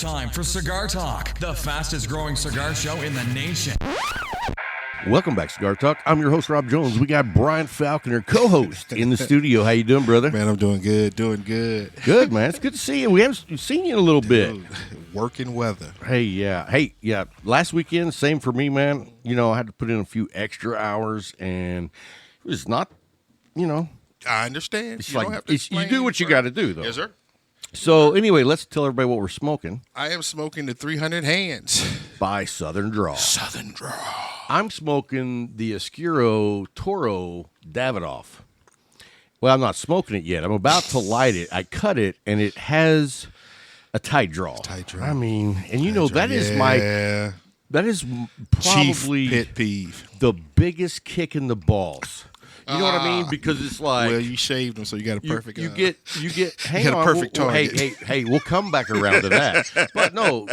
time for Cigar Talk, the fastest growing cigar show in the nation. Welcome back, Cigar Talk. I'm your host, Rob Jones. We got Brian Falconer, co-host, in the studio. How you doing, brother? Man, I'm doing good, Good, man. It's good to see you. We haven't seen you in a little bit. Working weather. Hey, yeah. Last weekend, same for me, man. You know, I had to put in a few extra hours, and it was not, I understand. It's you like don't have to you explain do what you got to do, though. Yes, sir. So, anyway, let's tell everybody what we're smoking. I am smoking the 300 Hands. By Southern Draw. Southern Draw. I'm smoking the Oscuro Toro Davidoff. Well, I'm not smoking it yet. I'm about to light it. I cut it, and it has a tight draw. I mean, and that is probably Chief pet peeve. The biggest kick in the balls. You know what I mean? Because it's like, well, you shaved them, so you got a perfect. You get. Hang got on, a perfect target. Hey, we'll come back around to that. But no,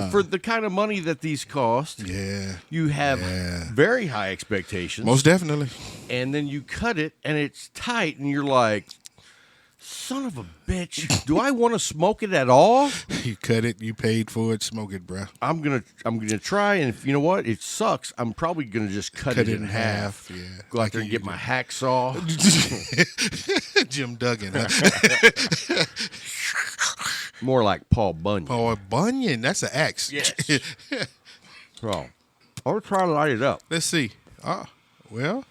for the kind of money that these cost, you have very high expectations. Most definitely. And then you cut it, and it's tight, and you're like, son of a bitch, do I want to smoke it at all? You cut it, you paid for it, smoke it, bro. I'm gonna try, and if you know what, it sucks. I'm probably gonna just cut it in half. Yeah. Go out there and get my hacksaw. Jim Duggan. Huh? More like Paul Bunyan. Paul Bunyan, that's an axe. Yes. So, I'll try to light it up. Let's see. Well,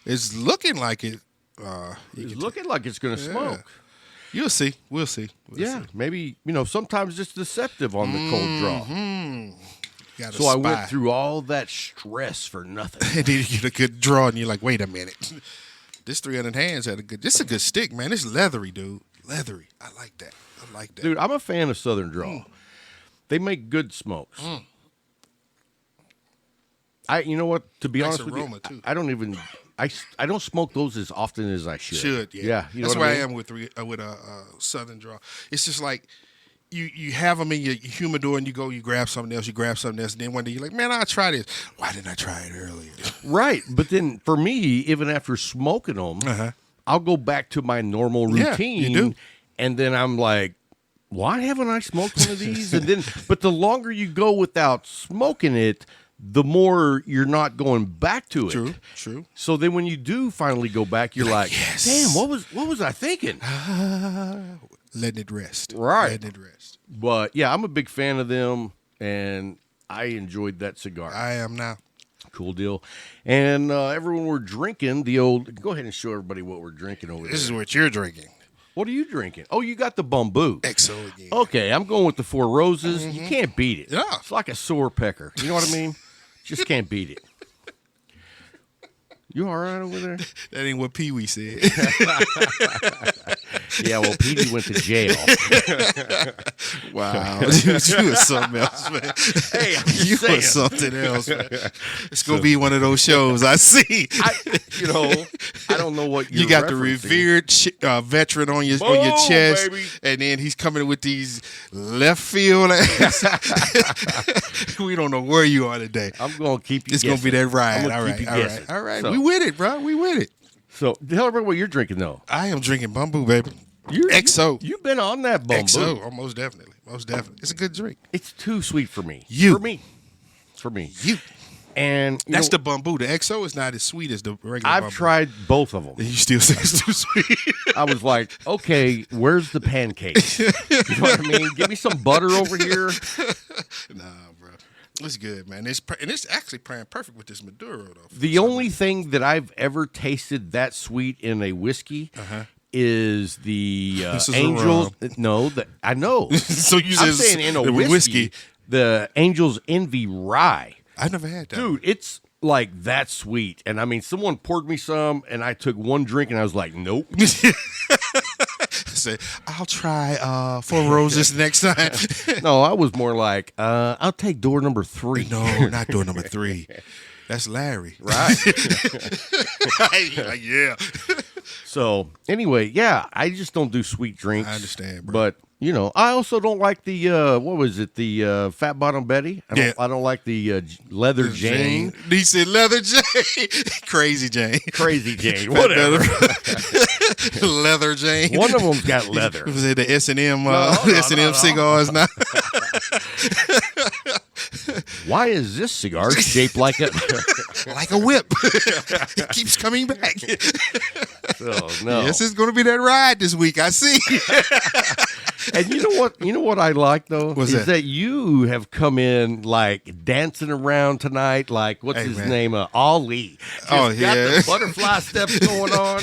it's looking like it. It's looking like it's going to smoke. You'll see. We'll see. See. Maybe, sometimes it's deceptive on the cold draw. So I went through all that stress for nothing. And then you get a good draw, and you're like, wait a minute. This 300 Hands this is a good stick, man. It's leathery, dude. Leathery. I like that. Dude, I'm a fan of Southern Draw. They make good smokes. You know what? To be honest with you, too. I don't even... I don't smoke those as often as I should. Yeah. You know that's what where I am with a Southern Draw. It's just like you have them in your humidor, and you grab something else, and then one day you're like, man, I'll try this. Why didn't I try it earlier? Right, but then for me, even after smoking them, I'll go back to my normal routine, you do. And then I'm like, why haven't I smoked one of these? And then, but the longer you go without smoking it, the more you're not going back to it. True. So then when you do finally go back, you're like, yes. Damn, what was I thinking? Letting it rest. Right. Letting it rest. But yeah, I'm a big fan of them, and I enjoyed that cigar. I am now. Cool deal. And everyone, we're drinking the old, go ahead and show everybody what we're drinking over there. This is what you're drinking. What are you drinking? Oh, you got the bamboo. XO again. Okay, I'm going with the Four Roses. You can't beat it. Yeah. It's like a sore pecker. You know what I mean? Just can't beat it. You all right over there? That ain't what Pee-wee said. Yeah, well, Petey went to jail. Wow. you was something else, man. Hey, you was something else, man. It's going to be one of those shows I see. I don't know what you're you got the referencing. revered veteran on your chest, baby. And then he's coming with these left field ass. We don't know where you are today. I'm going to keep you It's going to be that ride. All right. So, we with it, bro. We with it. So tell everybody what you're drinking, though. I am drinking bamboo, baby. XO. You've been on that bamboo. XO, most definitely. It's a good drink. It's too sweet for me. For me. You. And that's the bamboo. The XO is not as sweet as the regular bamboo. I've tried both of them. And you still say it's too sweet. I was like, okay, where's the pancakes? You know what I mean? Give me some butter over here. Nah, bro. It's good, man. It's actually playing perfect with this Maduro, though. The only thing that I've ever tasted that sweet in a whiskey is the Angels. No, I know. So I'm saying in a whiskey, the Angels Envy Rye. I've never had that. Dude, it's like that sweet. And I mean, someone poured me some, and I took one drink, and I was like, nope. I said, I'll try Four Roses next time. No, I was more like, I'll take door number 3. No, not door number 3. That's Larry. Right. Yeah. So, anyway, yeah, I just don't do sweet drinks. I understand, bro. But I also don't like the what was it? The Fat Bottom Betty. I don't like the Leather Jane. He said Leather Jane. Crazy Jane. Crazy Jane. Whatever. Leather Jane. One of them's got leather. Was it the S&M S&M cigars now? Why is this cigar shaped like a whip? It keeps coming back. Oh, no. Yes, it's going to be that ride this week. I see. And you know what I like though is that you have come in like dancing around tonight, like what's his name, Ali. Got the butterfly steps going on.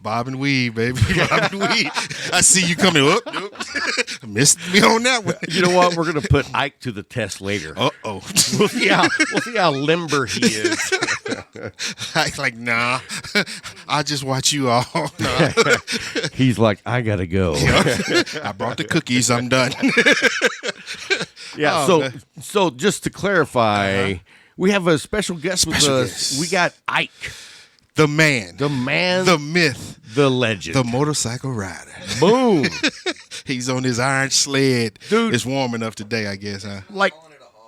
Bob and weave, baby. Bob and weave. I see you coming up. Missed me on that one. You know what? We're gonna put Ike to the test later. Uh-oh. We'll see how limber he is. Ike's like, nah. I'll just watch you all. Nah. He's like, I gotta go. I brought the cookies. I'm done. Yeah. So just to clarify, we have a special guest with us. We got Ike, the man, the myth, the legend, the motorcycle rider. Boom. He's on his iron sled. Dude, it's warm enough today, I guess. Huh? Like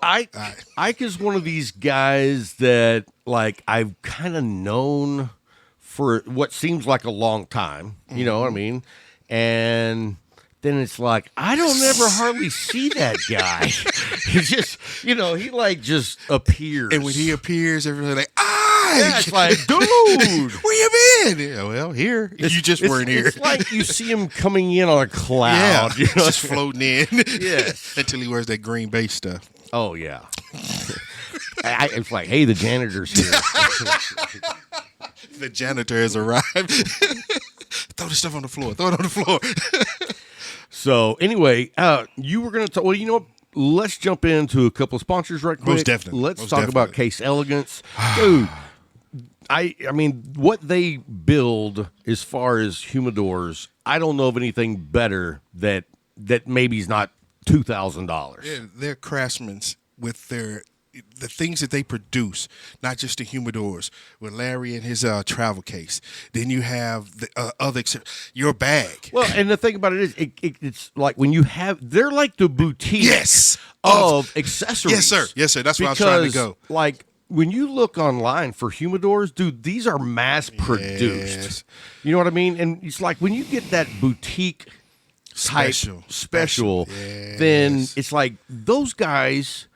Ike is one of these guys that like I've kind of known for what seems like a long time. You know what I mean? And then it's like, I don't ever hardly see that guy. He's just, he like just appears. And when he appears, everybody's like, yeah, it's like, dude, where you been? Yeah, well, here. You just weren't here. It's like you see him coming in on a cloud. Yeah, just floating in. Yes. Until he wears that green base stuff. Oh, yeah. It's like, hey, the janitor's here. The janitor has arrived. Throw the stuff on the floor. Throw it on the floor. So, anyway, you were going to talk. Well, you know what? Let's jump into a couple of sponsors right quick. Most definitely. Let's talk about Case Elegance. Dude, I mean, what they build as far as humidors, I don't know of anything better that maybe is not $2,000. Yeah, they're craftsmen with the things that they produce, not just the humidors. With Larry and his travel case, then you have the your bag. Well, and the thing about it is, it's like when you have, they're like the boutique of accessories. Yes, sir. That's where I was trying to go. Like when you look online for humidors, dude, these are mass produced. Yes. You know what I mean? And it's like when you get that boutique type special, then it's like those guys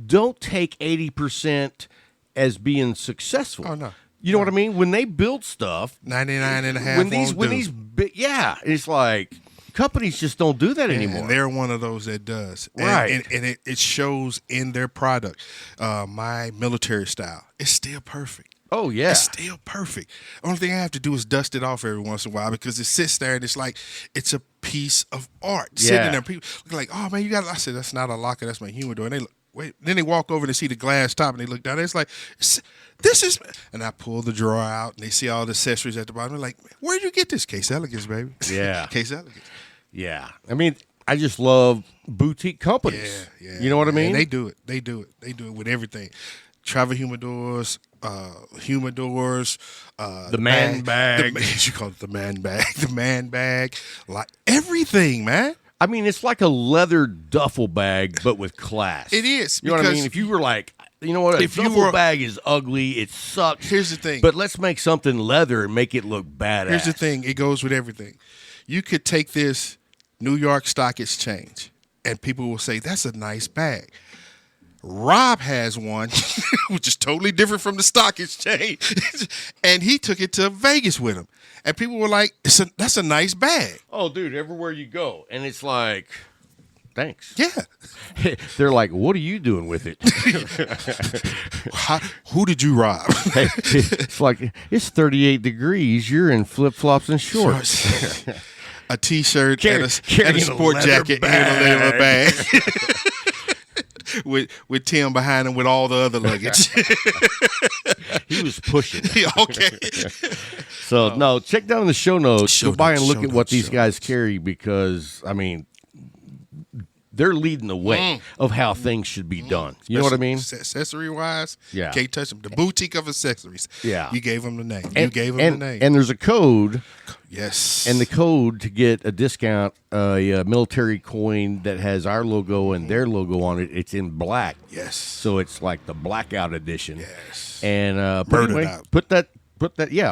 don't take 80% as being successful. Oh, no. You know what I mean? When they build stuff, 99.5. It's like companies just don't do that anymore. And they're one of those that does. Right. And it shows in their product. My military style, it's still perfect. Oh, yeah. It's still perfect. Only thing I have to do is dust it off every once in a while because it sits there and it's like it's a piece of art sitting there. People look like, oh, man, you got. I said, that's not a locker. That's my humidor. And they look. Wait, then they walk over and they see the glass top and they look down there. It's like, this is, and I pull the drawer out and they see all the accessories at the bottom. They're like, where'd you get this? Case Elegance, baby. Yeah. Case Elegance. Yeah. I mean, I just love boutique companies. Yeah. You know what I mean? And they do it. They do it with everything. Travel humidors, the man bag. You call it the man bag. The man bag. Like everything, man. I mean, it's like a leather duffel bag, but with class. It is. You know what I mean? If you were like, you know what, a duffel bag is ugly, it sucks. Here's the thing. But let's make something leather and make it look badass. Here's the thing. It goes with everything. You could take this New York Stock Exchange, and people will say, that's a nice bag. Rob has one, which is totally different from the stock exchange, and he took it to Vegas with him. And people were like, that's a nice bag. Oh, dude, everywhere you go. And it's like, thanks. Yeah. They're like, what are you doing with it? Who did you rob? Hey, it's like, it's 38 degrees. You're in flip-flops and shorts. A T-shirt and a sport jacket in a leather bag. With Tim behind him with all the other luggage. He was pushing. Okay. So, no, check down in the show notes. Go by and look at what these guys carry because, I mean, they're leading the way of how things should be done. You know what I mean? Accessory wise, Yeah. can't touch them. The boutique of accessories. Yeah. You gave them the name. And there's a code. Yes. And the code to get a discount, a military coin that has our logo and their logo on it, it's in black. Yes. So it's like the blackout edition. Yes. And Murdered out. Put that,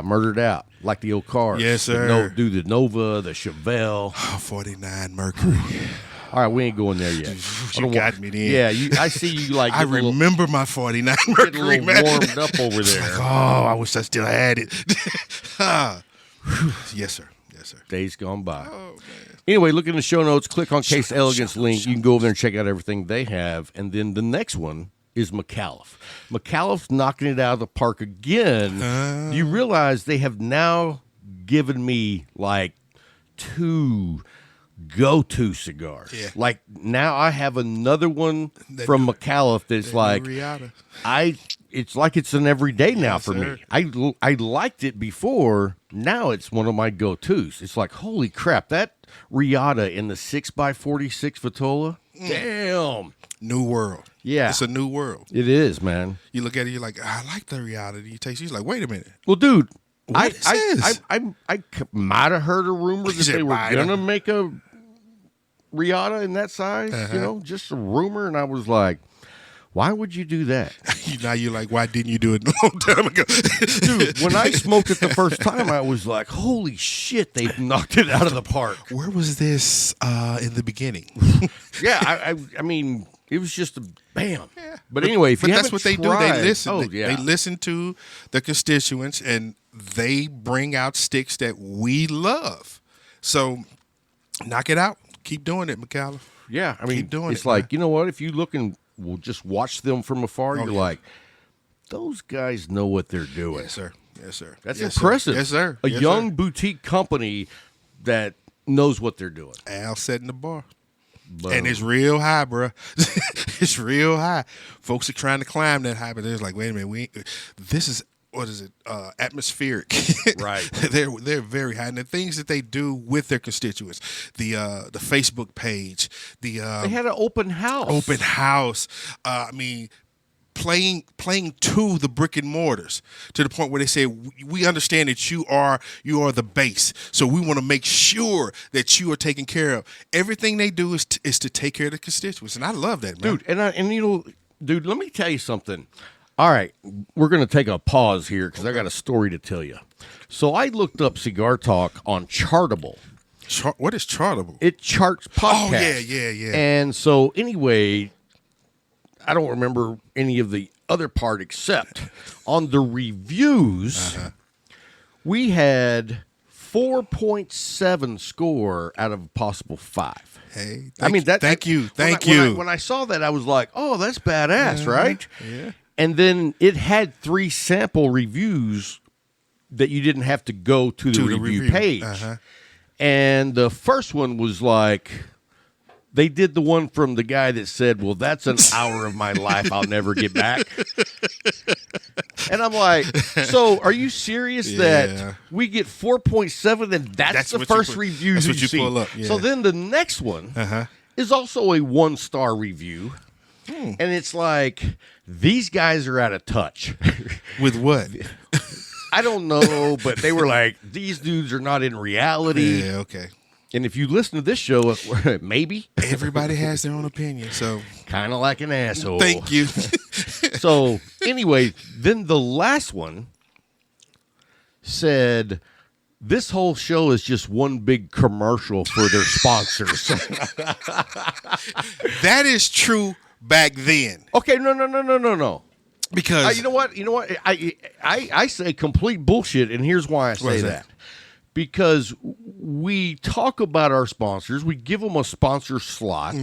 murdered out, like the old cars. Yes, sir. Do the Nova, the Chevelle. 49 Mercury. All right, we ain't going there yet. You got me then. Yeah, I see you like. I remember my 49 Mercury, getting a little man. warmed up over there. Like, oh, I wish I still had it. Yes, sir. Yes, sir. Days gone by. Oh, man. Anyway, look in the show notes. Click on Case Elegance link. You can go over there and check out everything they have. And then the next one is McAuliffe. McAuliffe's knocking it out of the park again. You realize they have now given me like 2 go-to cigars. Yeah. Like now I have another one from McAuliffe that's like it's like it's an everyday now for me. I liked it before. Now it's one of my go-tos. It's like, holy crap, that Riata in the 6x46 Vitola. Damn. New world. Yeah. It's a new world. It is, man. You look at it, you're like, I like the Riata. You taste it, you're like, wait a minute. Well, dude, What is this? I might have heard a rumor that they were going to make a Riata in that size, just a rumor. And I was like, why would you do that? Now you're like, why didn't you do it a long time ago? Dude, when I smoked it the first time, I was like, holy shit, they've knocked it out of the park. Where was this in the beginning? Yeah, I mean, it was just a bam. Yeah. But anyway, if you that's haven't what they do. tried, They listen. Oh, They listen to the constituents, and they bring out sticks that we love. So knock it out. Keep doing it, McAuliffe. Yeah, I mean, Keep doing it's it, like, man. you know what? If you look and will just watch them from afar, you're like, those guys know what they're doing. Yes, sir. Yes, sir. That's yes, impressive. Sir. Yes, sir. A yes, young sir. boutique company that knows what they're doing. Al setting the bar. Boom. And it's real high, bro. It's real high. Folks are trying to climb that high, but they're like, wait a minute, this is, what is it? Atmospheric. Right. They're very high. And the things that they do with their constituents, the Facebook page, they had an open house. Open house. I mean, playing to the brick and mortars to the point where they say, we understand that you are the base, so we want to make sure that you are taken care of. Everything they do is to take care of the constituents, and I love that, man. Dude. Dude, let me tell you something. All right, we're going to take a pause here because I got a story to tell you. So I looked up Cigar Talk on Chartable. What is Chartable? It charts podcasts. Oh, yeah. And so anyway, I don't remember any of the other part except on the reviews, we had 4.7 score out of a possible 5. Hey, thank you. When I saw that, I was like, oh, that's badass, right? Yeah. And then it had 3 sample reviews that you didn't have to go to the review page. And the first one was like, they did the one from the guy that said, well, that's an hour of my life I'll never get back. And I'm like, so are you serious that we get 4.7 and that's the first review you see? Pull up. Yeah. So then the next one is also a 1-star review. And it's like, these guys are out of touch. With what? I don't know, but they were like, these dudes are not in reality. Yeah, okay. And if you listen to this show, maybe. Everybody has their own opinion, so. Kind of like an asshole. Thank you. So, anyway, then the last one said, this whole show is just one big commercial for their sponsors. That is true back then. Okay, no. Because you know what? I say complete bullshit, and here's why I say that. Because we talk about our sponsors, we give them a sponsor slot,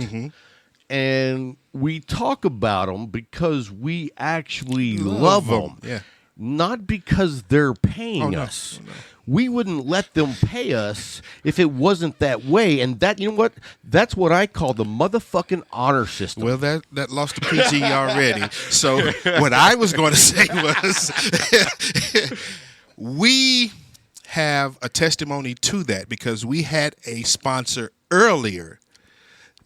and we talk about them because we actually love them. Yeah. Not because they're paying us. No. We wouldn't let them pay us if it wasn't that way. And that, you know what? That's what I call the motherfucking honor system. Well, that lost a PG already. So what I was going to say was we have a testimony to that because we had a sponsor earlier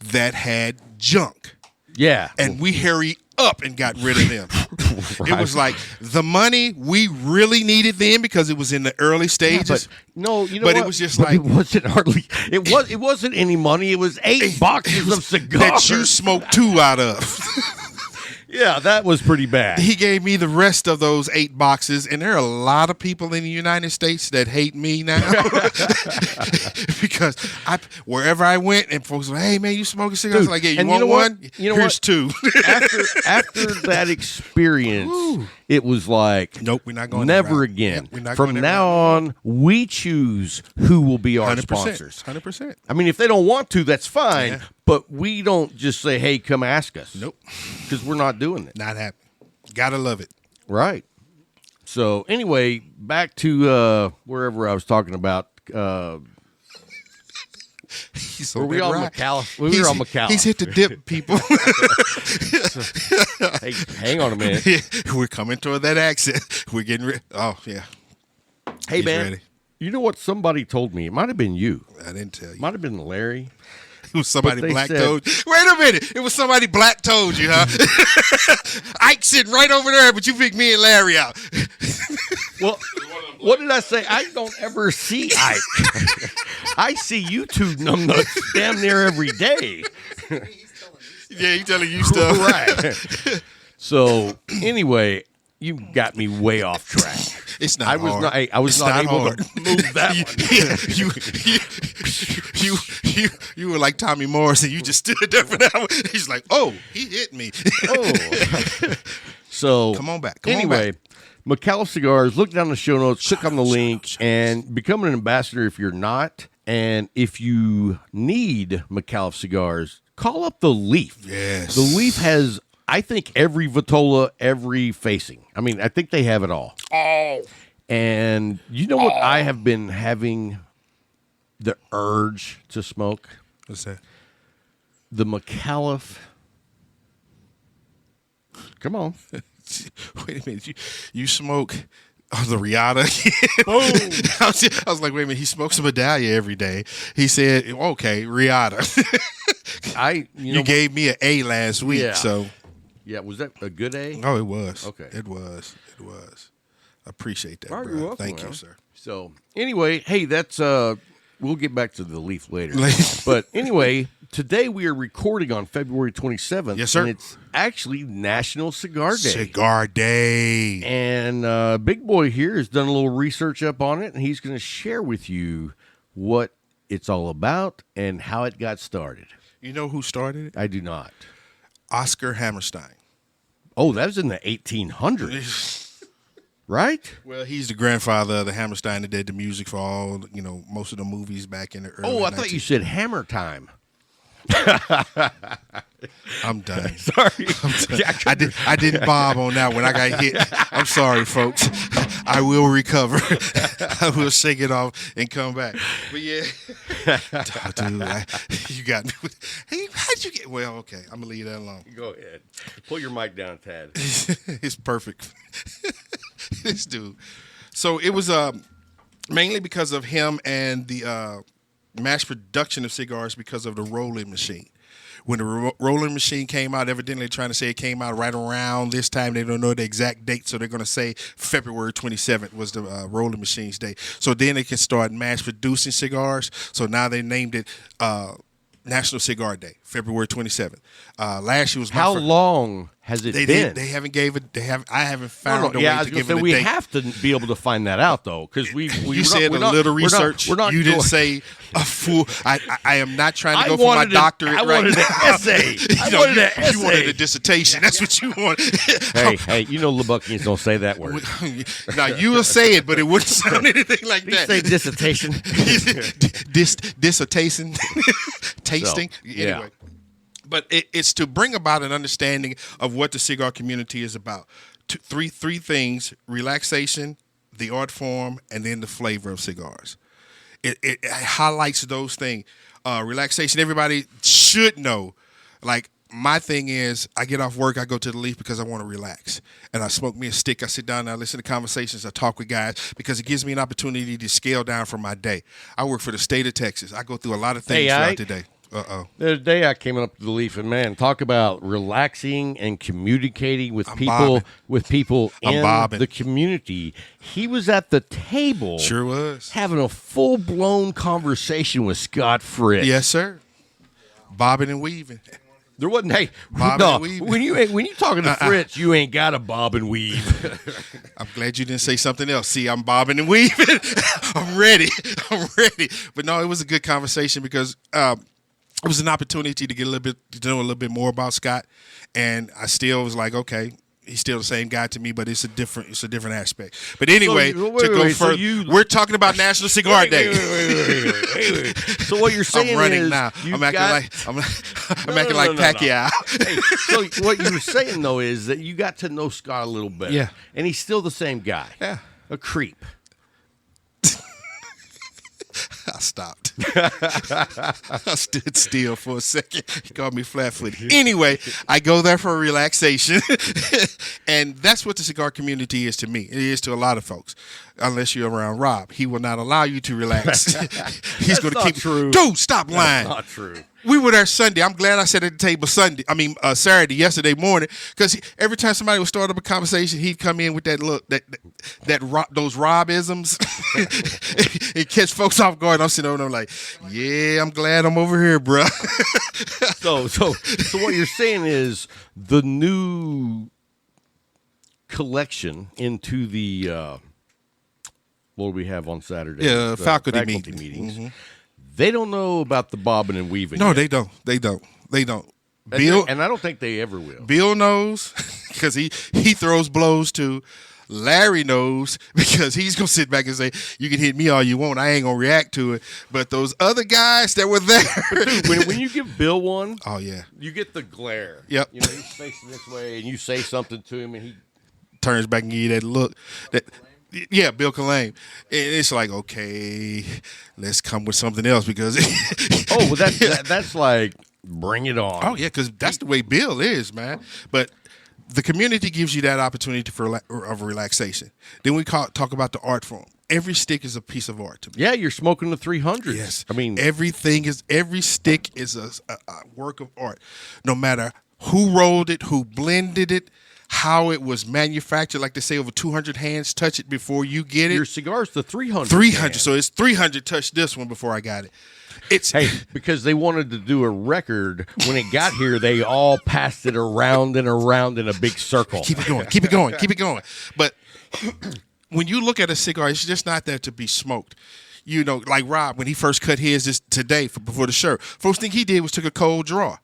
that had junk. Yeah. And we hurry up and got rid of them. Right. It was like the money we really needed then because it was in the early stages. Yeah, but you know but what? it was just But like it wasn't hardly. It wasn't any money. It was 8 boxes of cigars that you smoked 2 out of. Yeah, that was pretty bad. He gave me the rest of those 8 boxes, and there are a lot of people in the United States that hate me now because wherever I went, and folks were like, "Hey man, you smoking cigars?" Dude, Like, "Yeah, you and want you know one? what? You know Here's what? 2." after that experience, it was like, Nope, we're not going. never again. Yep, we're not From going that now on, we choose who will be our 100%, sponsors. 100%. I mean, if they don't want to, that's fine. Yeah. But we don't just say, "Hey, come ask us." Nope, because we're not doing it. not happening. Gotta love it. Right. So anyway, back to wherever I was talking about. He's Were we on McAllister? We were on McAllister. He's hit the dip, people. Hey, hang on a minute. We're coming toward that accent. We're getting ready. Oh yeah. Hey, He's man. ready. You know what somebody told me? It might have been you. I didn't tell you. Might have been Larry. It was somebody But they black said- told you. Wait a minute. It was somebody black told you, huh? Ike sitting right over there, but you picked me and Larry out. Well, what did I say? I don't ever see Ike. I see you two numbnuts damn near every day. Yeah, he telling you stuff. Right. So anyway, you got me way off track. It's not I was hard. not. I was It's not able hard. to move that one. You were like Tommy Morrison. You just stood there for that one. He's like, oh, he hit me. Oh. So Come on back. Come on anyway, McAllister Cigars. Look down the show notes. Click on the link and become an ambassador if you're not. And if you need McAllister Cigars, call up the Leaf. Yes. The Leaf has, I think, every Vitola, every facing. I mean, I think they have it all. Oh. And you know what I have been having the urge to smoke? What's that? The McAuliffe. Come on. Wait a minute. You smoke the Riata? Oh. I was like, wait a minute. He smokes a medallion every day. He said, okay, Riata. You gave me an A last week, Yeah. so. Yeah, was that a good A? Oh, it was. Okay. It was. I appreciate that, Oh, bro. you're welcome, Thank man. you, sir. So anyway, hey, that's we'll get back to the Leaf later. But anyway, today we are recording on February 27th. Yes, sir. And it's actually National Cigar Day. Cigar Day. And Big Boy here has done a little research up on it, and he's going to share with you what it's all about and how it got started. You know who started it? I do not. Oscar Hammerstein. Oh, that was in the 1800s, right? Well, he's the grandfather of the Hammerstein that did the music for all, most of the movies back in the early Oh, I thought you said Hammer Time. I'm done. Sorry. I'm done. I didn't bob on that one. I got hit. I'm sorry, folks. I will recover. I will shake it off and come back. But yeah, dude, you got me. Hey, how'd you get? Well, okay, I'm gonna leave that alone. Go ahead. Pull your mic down, Tad. It's perfect. This dude. So it was mainly because of him and the mass production of cigars because of the rolling machine. When the rolling machine came out, evidently trying to say it came out right around this time. They don't know the exact date, so they're going to say February 27th was the rolling machine's date. So then they can start mass producing cigars. So now they named it National Cigar Day, February 27th. Last year was How long has it been? They haven't gave it. I haven't found a way I was to gonna give say it a we date. have to be able to find that out though, because we You said a little research. We're not you didn't going- say a full. I am not trying to go I for my wanted doctorate I right wanted now. an essay. I wanted an essay. You wanted a dissertation. That's what you wanted. Hey, you know Lebuckians don't say that word. Now you will say it, but it wouldn't sound anything like Did you that. say dissertation? Dissertation, tasting. So, yeah. Anyway. But it's to bring about an understanding of what the cigar community is about. Three things: relaxation, the art form, and then the flavor of cigars. It highlights those things. Relaxation, everybody should know. Like, my thing is, I get off work, I go to the Leaf because I want to relax. And I smoke me a stick, I sit down, and I listen to conversations, I talk with guys, because it gives me an opportunity to scale down from my day. I work for the state of Texas. I go through a lot of things throughout the day. The other day I came up to the Leaf, and man, talk about relaxing and communicating with people in the community. He was at the table, Sure was, having a full-blown conversation with Scott Fritz. Yes, sir. Bobbing and weaving. There wasn't. Hey, Bobbing no. and weaving. When you talking to Fritz, you ain't got to bob and weave. I'm glad you didn't say something else. See, I'm bobbing and weaving. I'm ready. But no, it was a good conversation because it was an opportunity to get to know a little bit more about Scott, and I still was like, okay, he's still the same guy to me, but it's a different aspect. But anyway, further, we're talking about National Cigar Day. Wait. So what you're saying I'm running is now. I'm acting like Pacquiao. Hey, so what you were saying though is that you got to know Scott a little better. Yeah. And he's still the same guy. Yeah. A creep. I stopped. I stood still for a second. He called me flat-footed. Anyway, I go there for relaxation, and that's what the cigar community is to me. It is to a lot of folks. Unless you're around Rob, he will not allow you to relax. He's going to keep true. Dude, stop lying. That's not true. We were there Sunday. I'm glad I sat at the table Saturday, yesterday morning, because every time somebody would start up a conversation, he'd come in with that look, those Rob-isms, and catch folks off guard. I'm sitting over there like, yeah, I'm glad I'm over here, bro. So what you're saying is the new collection into the what do we have on Saturday? Yeah, faculty meetings. Mm-hmm. They don't know about the bobbing and weaving. No, yet. They don't. Bill, and I don't think they ever will. Bill knows because he throws blows too. Larry knows because he's going to sit back and say, you can hit me all you want. I ain't going to react to it. But those other guys that were there. But dude, when you give Bill one, oh, yeah, you get the glare. Yep. You know, he's facing this way, and you say something to him, and he turns back and give you that look. Yeah, Bill Kalame. And it's like, okay, let's come with something else because. That's like, bring it on. Oh, yeah, because that's the way Bill is, man. But the community gives you that opportunity of relaxation. Then we talk about the art form. Every stick is a piece of art to me. Yeah, you're smoking the 300. Yes. I mean, every stick is a work of art. No matter who rolled it, who blended it, how it was manufactured. Like they say, over 200 hands touch it before you get it. Your cigar's the 300. 300. So it's 300 touched this one before I got it. Because they wanted to do a record. When it got here, they all passed it around and around in a big circle. Keep it going. But when you look at a cigar, it's just not there to be smoked. You know, like Rob, when he first cut his today before the show, first thing he did was took a cold draw.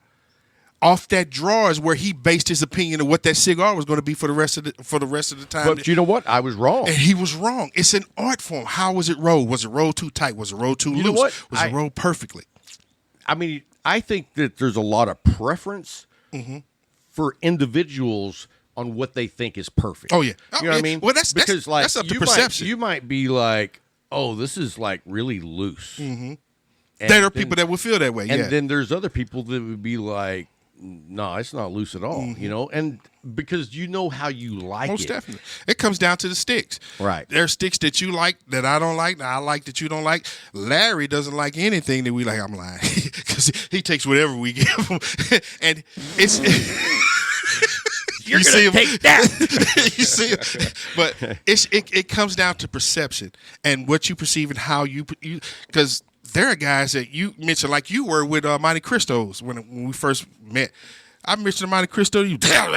Off that draw is where he based his opinion of what that cigar was going to be for the rest of the time. But you know what? I was wrong. And he was wrong. It's an art form. How was it rolled? Was it rolled too tight? Was it rolled too loose? Know what? Was it rolled perfectly? I mean, I think that there's a lot of preference for individuals on what they think is perfect. Oh, yeah. You know what I mean? Well, that's up to perception. You might be like, oh, this is like really loose. Mm-hmm. There are people that would feel that way, and then there's other people that would be like, no, it's not loose at all, you know? And because you know how you like it. Most definitely. It comes down to the sticks. Right. There are sticks that you like that I don't like, that I like that you don't like. Larry doesn't like anything that we like. I'm lying. Because he takes whatever we give him. And it's... You're going to take that. You see it? But it comes down to perception and what you perceive and how you... Because... There are guys that you mentioned, like you were with Monte Cristos when we first met. I mentioned Monte Cristo. You then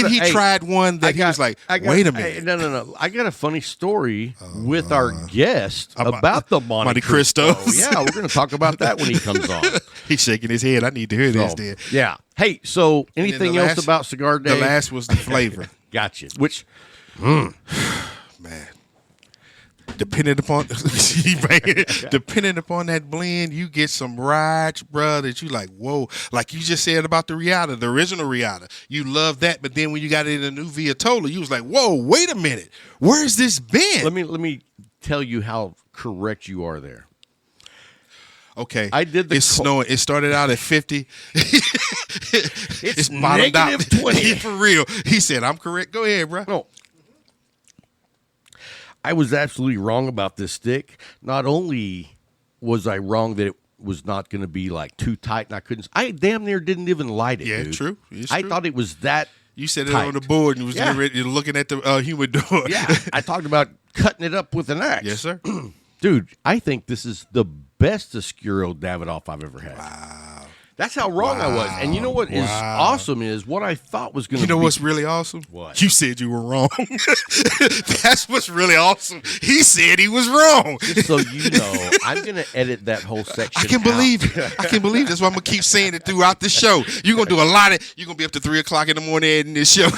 he tried one that he was like, "Wait a minute, no." I got a funny story with our guest about the Monte Cristo. Yeah, we're going to talk about that when he comes on. He's shaking his head. I need to hear this. Then, yeah. Hey, so anything else about Cigar Day? The last was the flavor. Gotcha. Which, man. Depending upon that blend, you get some rides, bro, that you like, whoa. Like you just said about the Riata, the original Riata. You love that, but then when you got it in a new Viatola, you was like, whoa, wait a minute. Where's this been? Let me tell you how correct you are there. Okay. It's snowing. It started out at 50. It's bottomed out. -20. For real. He said, I'm correct. Go ahead, bro. No. I was absolutely wrong about this stick. Not only was I wrong that it was not going to be like too tight, and I damn near didn't even light it. Yeah, dude. true. It's I true. thought it was that. You said it tight. on the board and was Yeah. getting ready, you're looking at the humidor. Yeah, I talked about cutting it up with an axe. Yes, sir. Dude, I think this is the best Oscuro Davidoff I've ever had. Wow. That's how wrong I was. And you know what is awesome is what I thought was going to be. You know what's really awesome? What? You said you were wrong. That's what's really awesome. He said he was wrong. Just so you know, I'm going to edit that whole section I can believe it. I can believe it. That's why I'm going to keep saying it throughout the show. You're going to do a lot of, you're going to be up to 3 o'clock in the morning editing this show.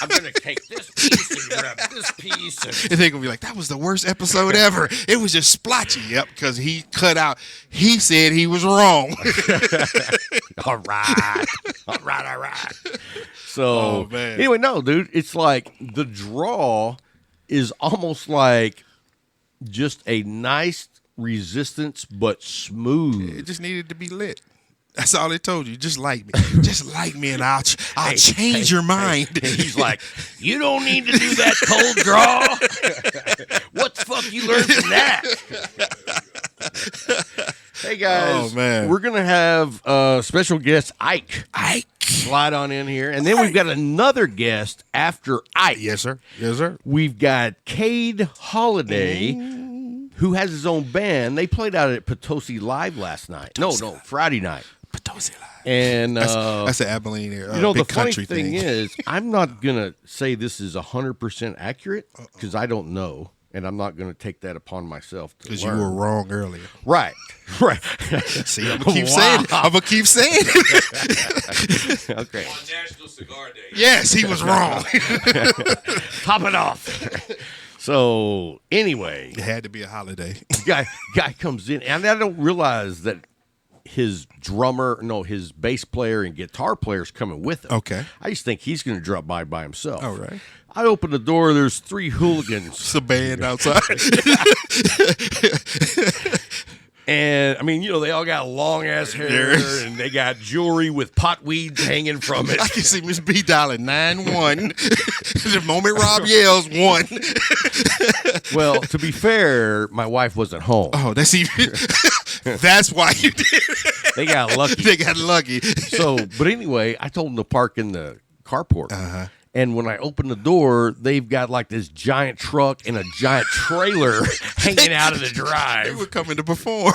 I'm going to take this piece and grab this piece. And they're going to be like, that was the worst episode ever. It was just splotchy. Yep, because he cut out, he said he was wrong. All right. So, Oh, man. anyway, no, dude, it's like the draw is almost like just a nice resistance, but smooth. It just needed to be lit. That's all they told you. Just like me. Just like me, and I'll change your mind. And he's like, you don't need to do that cold draw. What the fuck you learned from that? Hey, guys. Oh, man. We're going to have special guest Ike slide on in here. And then we've got another guest after Ike. Yes, sir. Yes, sir. We've got Cade Holiday, who has his own band. They played out at Potosi Live last night. No, Friday night. Potosi Live. And that's an Abilene area. you know, big the funny country thing is, I'm not going to say this is 100% accurate because I don't know. And I'm not going to take that upon myself to because you learn. were wrong earlier. Right. See, I'm going to keep saying it. I'm going to keep saying it. Okay. On National Cigar Day. Yes, he was wrong. Top it off. So, anyway, It had to be a holiday. guy comes in, and I don't realize that his bass player and guitar player's coming with him. Okay. I just think he's going to drop by himself. All right. I open the door. There's 3 hooligans. It's a band outside. And, I mean, you know, they all got long-ass hair, and they got jewelry with pot weeds hanging from it. I can see Miss B dialing 9-1. The moment Rob yells 1. Well, to be fair, my wife wasn't home. Oh, that's even. That's why you did it. They got lucky. They got lucky. So, but anyway, I told them to park in the carport. Uh-huh. And when I opened the door, they've got like this giant truck and a giant trailer hanging out of the They drive. were coming to perform.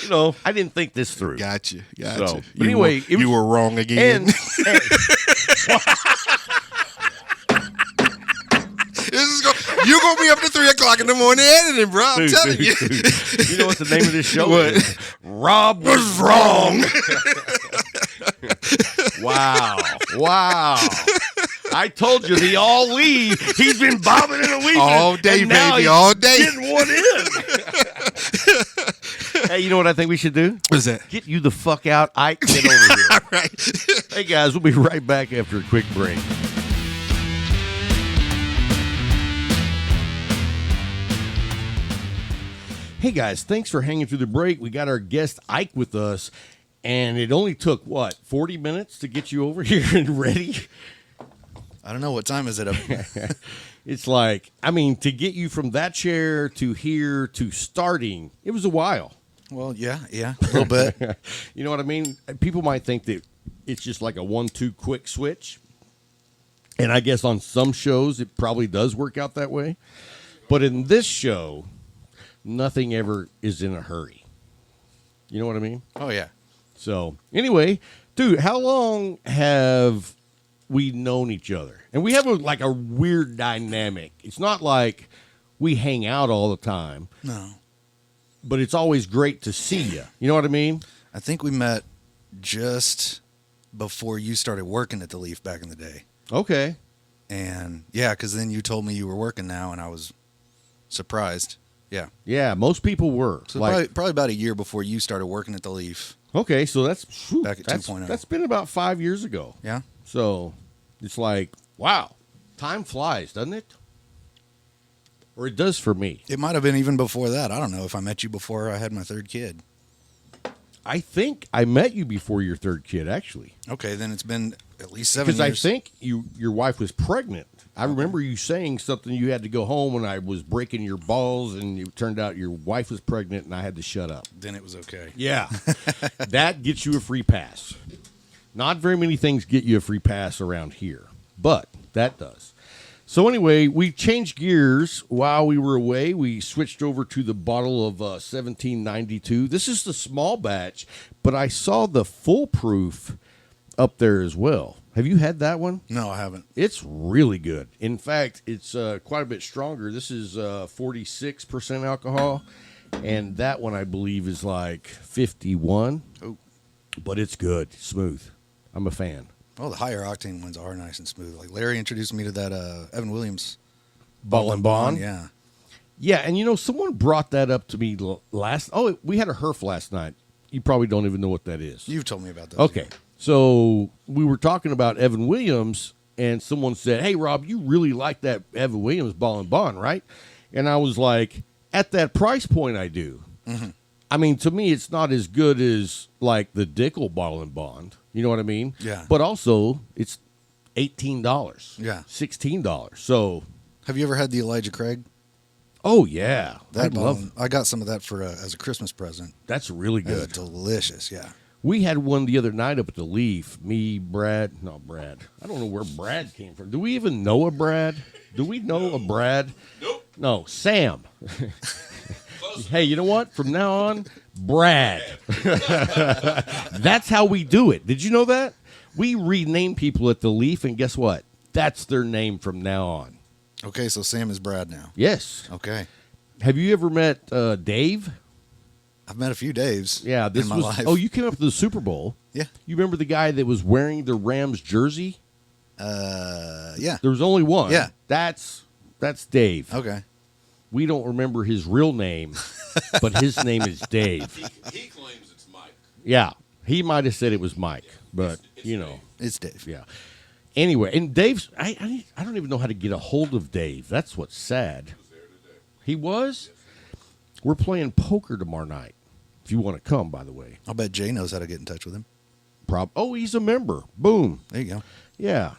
You know, I didn't think this through. Gotcha. So, but anyway, you were wrong again. And You're gonna be up to 3 o'clock in the morning editing, bro. I'm telling you. You know what the name of this show What? is? Rob was wrong. Wow. I told you the all weed. He's been bobbing and weaving All day, and now baby, he's all day. Getting one in. Hey, you know what I think we should do? What's that? Get you the fuck out, Ike. Get over here. All right. Hey guys, we'll be right back after a quick break. Hey guys, thanks for hanging through the break. We got our guest Ike with us, and it only took, 40 minutes to get you over here and ready? I don't know. What time is it up? It's like, I mean, to get you from that chair to here to starting, it was a while. Well, yeah, a little bit. You know what I mean? People might think that it's just like a 1-2 quick switch. And I guess on some shows, it probably does work out that way. But in this show, nothing ever is in a hurry. You know what I mean? Oh, yeah. So, anyway, dude, how long have we known each other? And we have a weird dynamic. It's not like we hang out all the time. No. But it's always great to see you. You know what I mean? I think we met just before you started working at the Leaf back in the day. Okay. And, yeah, because then you told me you were working now, and I was surprised. Yeah. Yeah, most people were. So probably about a year before you started working at the Leaf. Okay, so that's Back at 2.0. That's been about 5 years ago. Yeah. So it's like, wow, time flies, doesn't it? Or it does for me. It might have been even before that. I don't know if I met you before I had my third kid. I think I met you before your third kid, actually. Okay, then it's been At least 7 years. Because I think your wife was pregnant. I remember you saying something. You had to go home, and I was breaking your balls, and it turned out your wife was pregnant, and I had to shut up. Then it was okay. Yeah, that gets you a free pass. Not very many things get you a free pass around here, but that does. So anyway, we changed gears while we were away. We switched over to the bottle of 1792. This is the small batch, but I saw the full proof up there as well. Have you had that one? No, I haven't. It's really good. In fact, it's quite a bit stronger. This is 46% alcohol, and that one I believe is like 51. Oh. But it's good, smooth. I'm a fan. Oh, the higher octane ones are nice and smooth. Like Larry introduced me to that Evan Williams Ball and Bond. Yeah. Yeah, and someone brought that up to me last. Oh, we had a Herf last night. You probably don't even know what that is. You've told me about that. Okay, so we were talking about Evan Williams, and someone said, "Hey, Rob, you really like that Evan Williams Ball and Bond, right?" And I was like, "At that price point, I do." Mm-hmm. I mean, to me, it's not as good as like the Dickel Ball and Bond. You know what I mean? Yeah. But also, it's $18. Yeah. $16. So, Have you ever had the Elijah Craig? oh yeah, I got some of that for as a Christmas present. That's really It was good. delicious. Yeah. We had one the other night up at the Leaf. Me, Brad. I don't know where Brad came from. Do we even know a Brad? Do we know a Brad? Nope. No, Sam. Hey, you know what? From now on, Brad. That's how we do it. Did you know that? We rename people at the Leaf, and guess what? That's their name from now on. Okay, so Sam is Brad now. Yes. Okay. Have you ever met Dave? I've met a few Daves Yeah, this in my was. life. Oh, you came up to the Super Bowl. Yeah. You remember the guy that was wearing the Rams jersey? Yeah. There was only one. Yeah. That's Dave. Okay. We don't remember his real name, but his name is Dave. He claims it's Mike. Yeah. He might have said it was Mike, but, It's Dave. yeah. Anyway, and Dave's, I don't even know how to get a hold of Dave. That's what's sad. He was? We're playing poker tomorrow night, if you want to come, by the way. I'll bet Jay knows how to get in touch with him. Oh, he's a member. Boom. There you go. Yeah.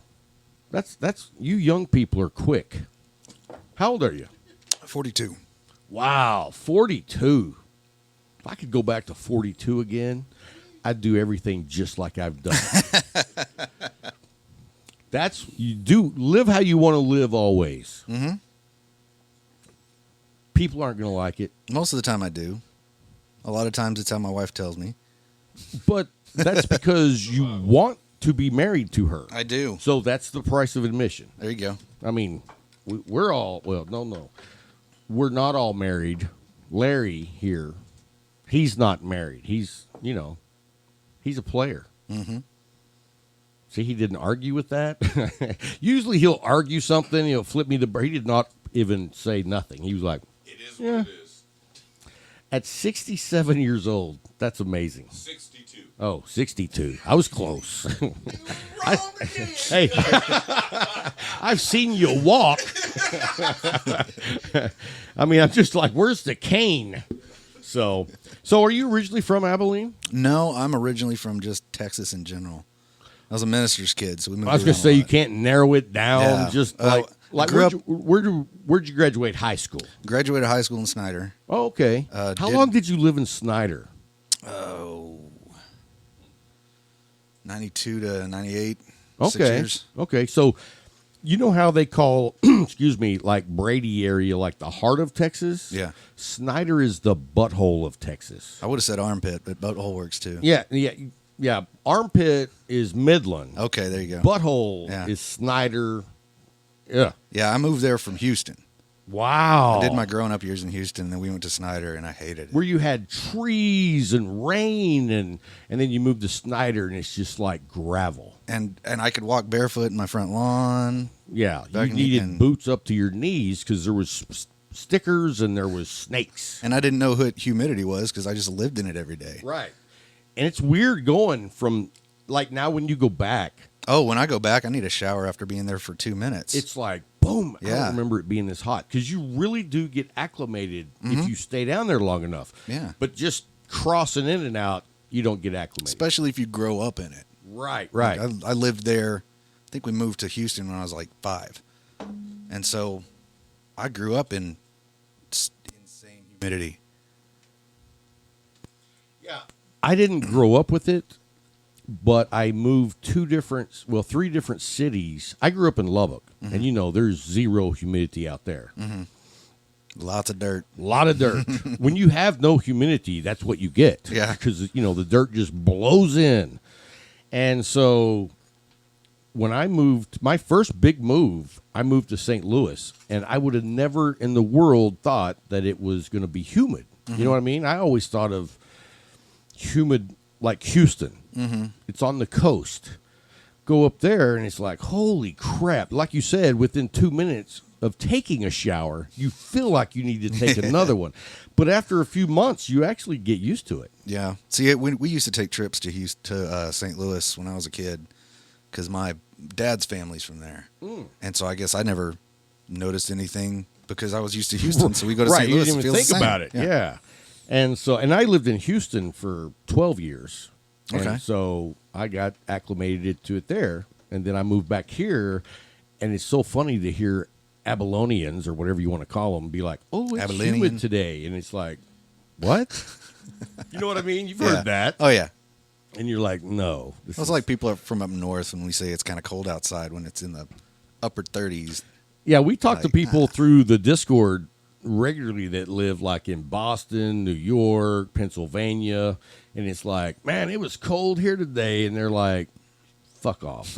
That's you young people are quick. How old are you? 42. Wow, 42. If I could go back to 42 again, I'd do everything just like I've done. You do live how you want to live always. Mm-hmm. People aren't going to like it, Most of the time I do. A lot of times it's how my wife tells me. but that's because you want to be married to her. I do. So that's the price of admission. There you go. I mean, we're all, no. We're not all married. Larry here, he's not married. He's a player. Mm-hmm. See, he didn't argue with that. Usually he'll argue something. He'll flip me the. He did not even say nothing. He was like, It is what it is. at 67 years old, that's amazing. 62. Oh, 62. I was close. Hey, I've seen you walk. I mean, I'm just like, where's the cane? So are you originally from Abilene? No, I'm originally from just Texas in general. I was a minister's kid, so we moved I was going to around say a you lot. can't narrow it down. Yeah. Just I grew where'd you graduate high school? Graduated high school in Snyder. Oh, okay. How long did you live in Snyder? 92 to 98. Okay. 6 years. Okay. So, you know how they call, excuse me, like Brady area, like the heart of Texas? Yeah. Snyder is the butthole of Texas. I would have said armpit, but butthole works too. Yeah. Armpit is Midland. Okay, there you go. Butthole Yeah. is Snyder. Yeah. Yeah, I moved there from Houston. Wow. I did my growing up years in Houston, and then we went to Snyder, and I hated it. Where you had trees and rain, and then you moved to Snyder, and it's just like gravel. And I could walk barefoot in my front lawn. Yeah, Back you in- needed and- boots up to your knees because there was stickers and there was snakes. And I didn't know what humidity was because I just lived in it every day. Right. And it's weird going from, like, now when you go back, Oh, when I go back, I need a shower after being there for 2 minutes. it's like, boom, I Yeah. don't remember it being this hot. Because you really do get acclimated if you stay down there long enough. Yeah. But just crossing in and out, you don't get acclimated. Especially if you grow up in it. Right. Like, I lived there. I think we moved to Houston when I was like 5. And so I grew up in insane humidity. Yeah. I didn't grow up with it, but I moved 3 different cities. I grew up in Lubbock, and there's zero humidity out there. Mm-hmm. Lots of dirt. A lot of dirt. When you have no humidity, that's what you get. Yeah. Because, the dirt just blows in. And so when I moved, my first big move, I moved to St. Louis, and I would have never in the world thought that it was going to be humid. You know what I mean? I always thought of humid like Houston. Mm-hmm. It's on the coast. Go up there, and it's like, holy crap. Like you said, within 2 minutes of taking a shower, you feel like you need to take another one. But after a few months, you actually get used to it. Yeah. See, we used to take trips to St. Louis when I was a kid because my dad's family's from there. And so I guess I never noticed anything because I was used to Houston. So we go to St. Louis. You didn't even think about it. Yeah. And I lived in Houston for 12 years. Okay. And so I got acclimated to it there. And then I moved back here. And it's so funny to hear Abilonians or whatever you want to call them be like, oh, it's humid today. And it's like, what? You know what I mean? You've heard that. Oh, yeah. And you're like, no. It's like people are from up north when we say it's kind of cold outside when it's in the upper 30s. Yeah, we talk to people through the Discord regularly that live like in Boston, New York, Pennsylvania, and it's like, man, it was cold here today, and they're like, fuck off.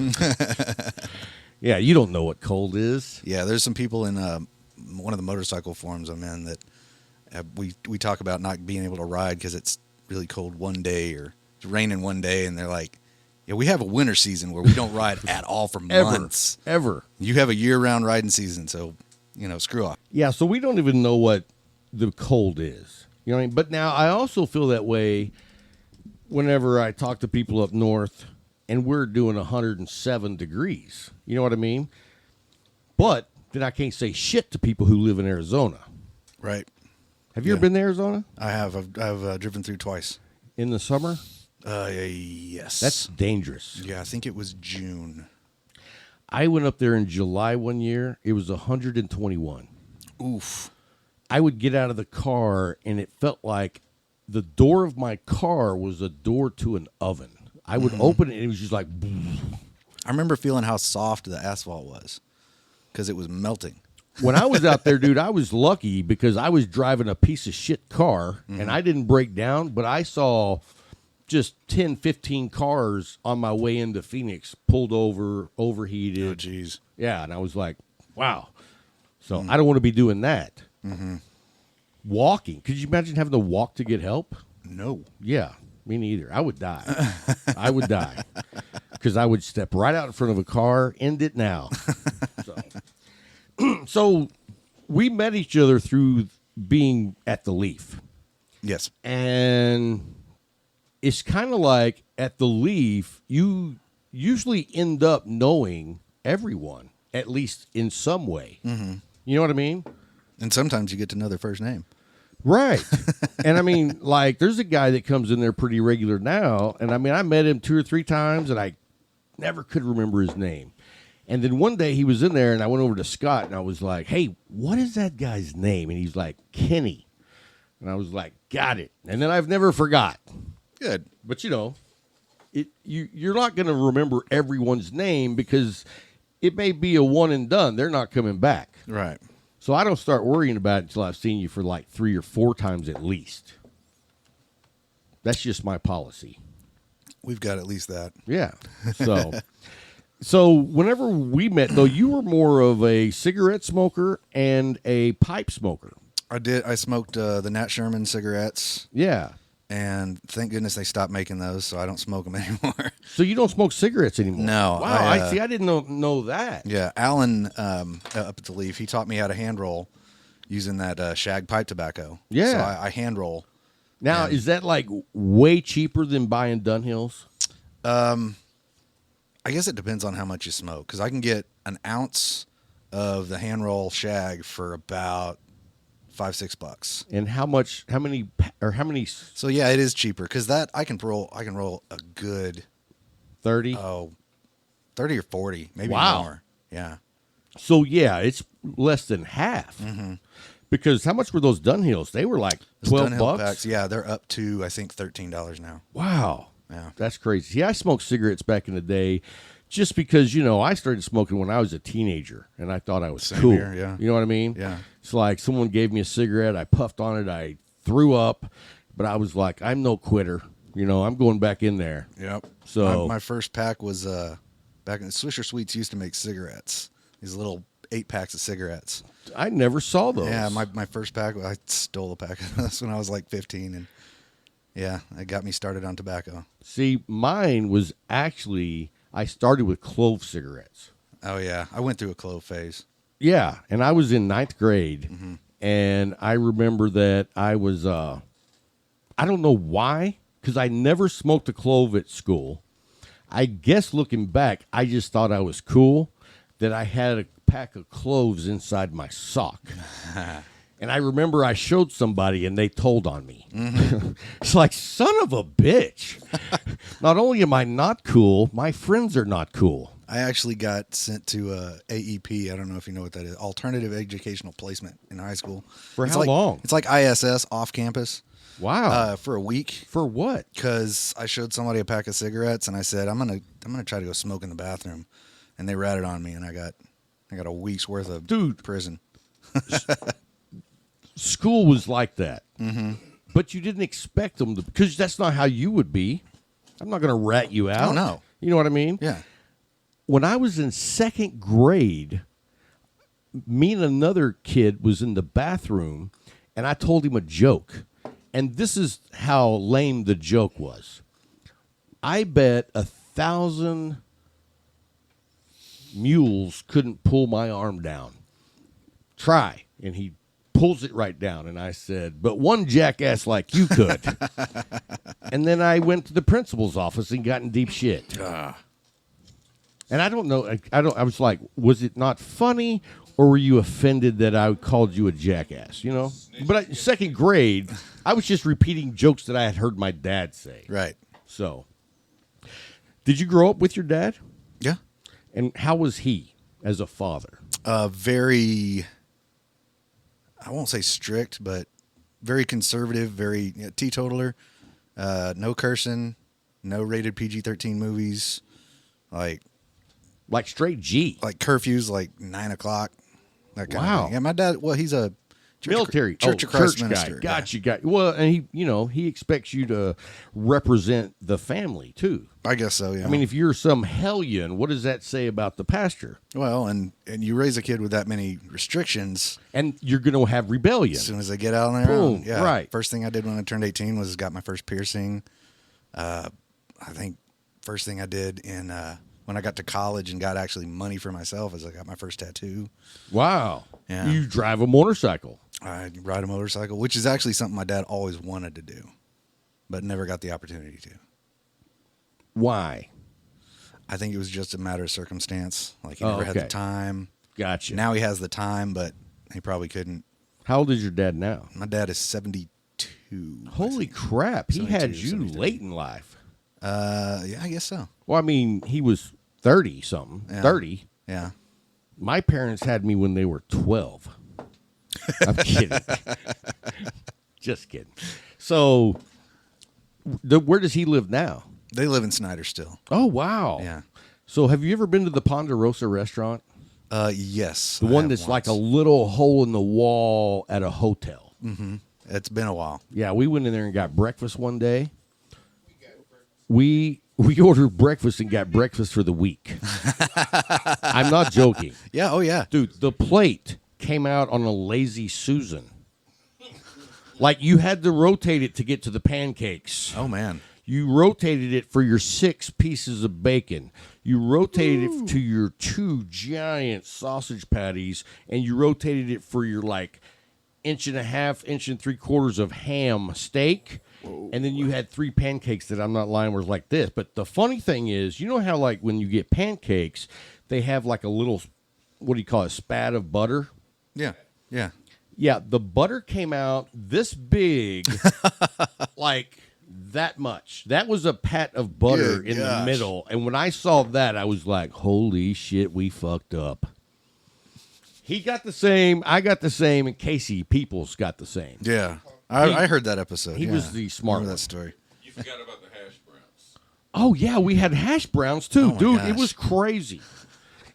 Yeah, you don't know what cold is. Yeah, there's some people in one of the motorcycle forums I'm in that we talk about not being able to ride because it's really cold one day or it's raining one day, and they're like, yeah, we have a winter season where we don't ride at all for months. Ever. You have a year-round riding season, so, screw off. Yeah, so we don't even know what the cold is. You know what I mean? But now I also feel that way whenever I talk to people up north and we're doing 107 degrees. You know what I mean? But then I can't say shit to people who live in Arizona. Right. Have you ever been to Arizona? I have. I've driven through twice. In the summer? Yes. That's dangerous. Yeah, I think it was June. I went up there in July one year. It was 121. Oof. I would get out of the car, and it felt like the door of my car was a door to an oven. I would open it, and it was just like... I remember feeling how soft the asphalt was because it was melting. When I was out there, dude, I was lucky because I was driving a piece of shit car, and I didn't break down, but I saw just 10, 15 cars on my way into Phoenix pulled over, overheated. Oh, jeez. Yeah, and I was like, wow. So I don't want to be doing that. Walking. Could you imagine having to walk to get help? No. Yeah, me neither. I would die. I would die because I would step right out in front of a car, end it now. So we met each other through being at the Leaf. Yes. And it's kind of like at the Leaf, you usually end up knowing everyone, at least in some way. You know what I mean? And sometimes you get to know their first name. Right. And I mean, like, there's a guy that comes in there pretty regular now. And I mean, I met him 2 or 3 times and I never could remember his name. And then one day he was in there and I went over to Scott and I was like, hey, what is that guy's name? And he's like, Kenny. And I was like, got it. And then I've never forgot. Good. But, you're not going to remember everyone's name because it may be a one and done. They're not coming back. Right. So I don't start worrying about it until I've seen you for like 3 or 4 times at least. That's just my policy. We've got at least that. Yeah. So whenever we met, though, you were more of a cigarette smoker and a pipe smoker. I did. I smoked the Nat Sherman cigarettes. Yeah. And thank goodness they stopped making those, so I don't smoke them anymore. So you don't smoke cigarettes anymore? No. Wow, I see. I didn't know that. Yeah, Alan up at the Leaf, he taught me how to hand roll using that shag pipe tobacco. Yeah. So I hand roll. Now, is that like way cheaper than buying Dunhills? I guess it depends on how much you smoke, because I can get an ounce of the hand roll shag for about $5-6. And how many? So yeah, it is cheaper because that I can roll a good 30? 30 or 40, maybe Wow. more. Yeah. So, yeah, it's less than half. Mm-hmm. Because how much were those Dunhills? They were like Those 12 Dunhill bucks. packs, yeah, they're up to, I think, $13 now. Wow. Yeah. That's crazy. Yeah, I smoked cigarettes back in the day just because, I started smoking when I was a teenager, and I thought I was Same cool. here, yeah. You know what I mean? Yeah. It's like someone gave me a cigarette, I puffed on it, I threw up, but I was like, I'm no quitter. I'm going back in there. Yep. So my first pack was back in Swisher Sweets used to make cigarettes. These little 8 packs of cigarettes. I never saw those. Yeah, my first pack, I stole a pack of this when I was like 15, and yeah, it got me started on tobacco. See, mine was actually, I started with clove cigarettes. Oh yeah, I went through a clove phase. Yeah, and I was in 9th grade, Mm-hmm. and I remember that I was, I don't know why, because I never smoked a clove at school. I guess looking back, I just thought I was cool, that I had a pack of cloves inside my sock. And I remember I showed somebody, and they told on me. Mm-hmm. It's like, son of a bitch. Not only am I not cool, my friends are not cool. I actually got sent to AEP. I don't know if you know what that is. Alternative Educational Placement in high school. For It's how like, long? It's like ISS off campus. Wow. For a week. For what? Because I showed somebody a pack of cigarettes, and I said, I'm gonna try to go smoke in the bathroom, and they ratted on me, and I got a week's worth of prison. School was like that. Mm-hmm. But you didn't expect them to, because that's not how you would be. I'm not going to rat you out. Oh, no. You know what I mean? Yeah. When I was in 2nd grade, me and another kid was in the bathroom, and I told him a joke. And this is how lame the joke was. I bet 1,000 mules couldn't pull my arm down. Try. And he pulls it right down. And I said, but one jackass like you could. And then I went to the principal's office and got in deep shit. And I don't know. I was like, was it not funny, or were you offended that I called you a jackass? But 2nd grade, I was just repeating jokes that I had heard my dad say. Right. So, did you grow up with your dad? Yeah. And how was he as a father? Very, I won't say strict, but very conservative, very teetotaler, no cursing, no rated PG-13 movies, like straight G. like curfews, like 9 o'clock. That kind Wow. of thing. Yeah, my dad, well, he's a Military Church of Christ guy. minister. Got you. Well, and he expects you to represent the family too. I guess so, yeah. I mean, if you're some hellion, what does that say about the pastor? well, and you raise a kid with that many restrictions, And you're going to have rebellion. as soon as they get out on their Boom, own. Yeah. right. First thing I did when I turned 18 was got my first piercing. I think first thing I did when I got to college and got actually money for myself is I got my first tattoo. Wow. Yeah. You drive a motorcycle. I ride a motorcycle, which is actually something my dad always wanted to do, but never got the opportunity to. Why? I think it was just a matter of circumstance. Like he never had the okay. time. Gotcha. Now he has the time, but he probably couldn't. How old is your dad now? My dad is 72. Holy crap. He had 72, you 73. late in life. Yeah, I guess so. Well, I mean, he was 30-something. Yeah. 30. Yeah. My parents had me when they were 12. I'm kidding. Just kidding. So, where does he live now? They live in Snyder still. Oh, wow. Yeah. So, have you ever been to the Ponderosa restaurant? Yes. The one that's like a little hole in the wall at a hotel. Mm-hmm. It's been a while. Yeah, we went in there and got breakfast one day. We ordered breakfast and got breakfast for the week. I'm not joking. Yeah. Oh, yeah. Dude, the plate came out on a lazy Susan. Like you had to rotate it to get to the pancakes. Oh, man. You rotated it for your 6 pieces of bacon. You rotated it to your 2 giant sausage patties, and you rotated it for your 1.5 inch and 3/4 of ham steak. Whoa. And then you had 3 pancakes that I'm not lying was like this. But the funny thing is, you know how when you get pancakes, they have a little, what do you call it, spat of butter? Yeah. Yeah. Yeah, the butter came out this big, like that much. That was a pat of butter Good in the gosh. middle. And when I saw that, I was like, holy shit, we fucked up. He got the same, I got the same, and Casey Peoples got the same. Yeah. I heard that episode. He was the smart Remember one. that story. You forgot about the hash browns. Oh, yeah, we had hash browns, too. Oh, my Dude, gosh. it was crazy.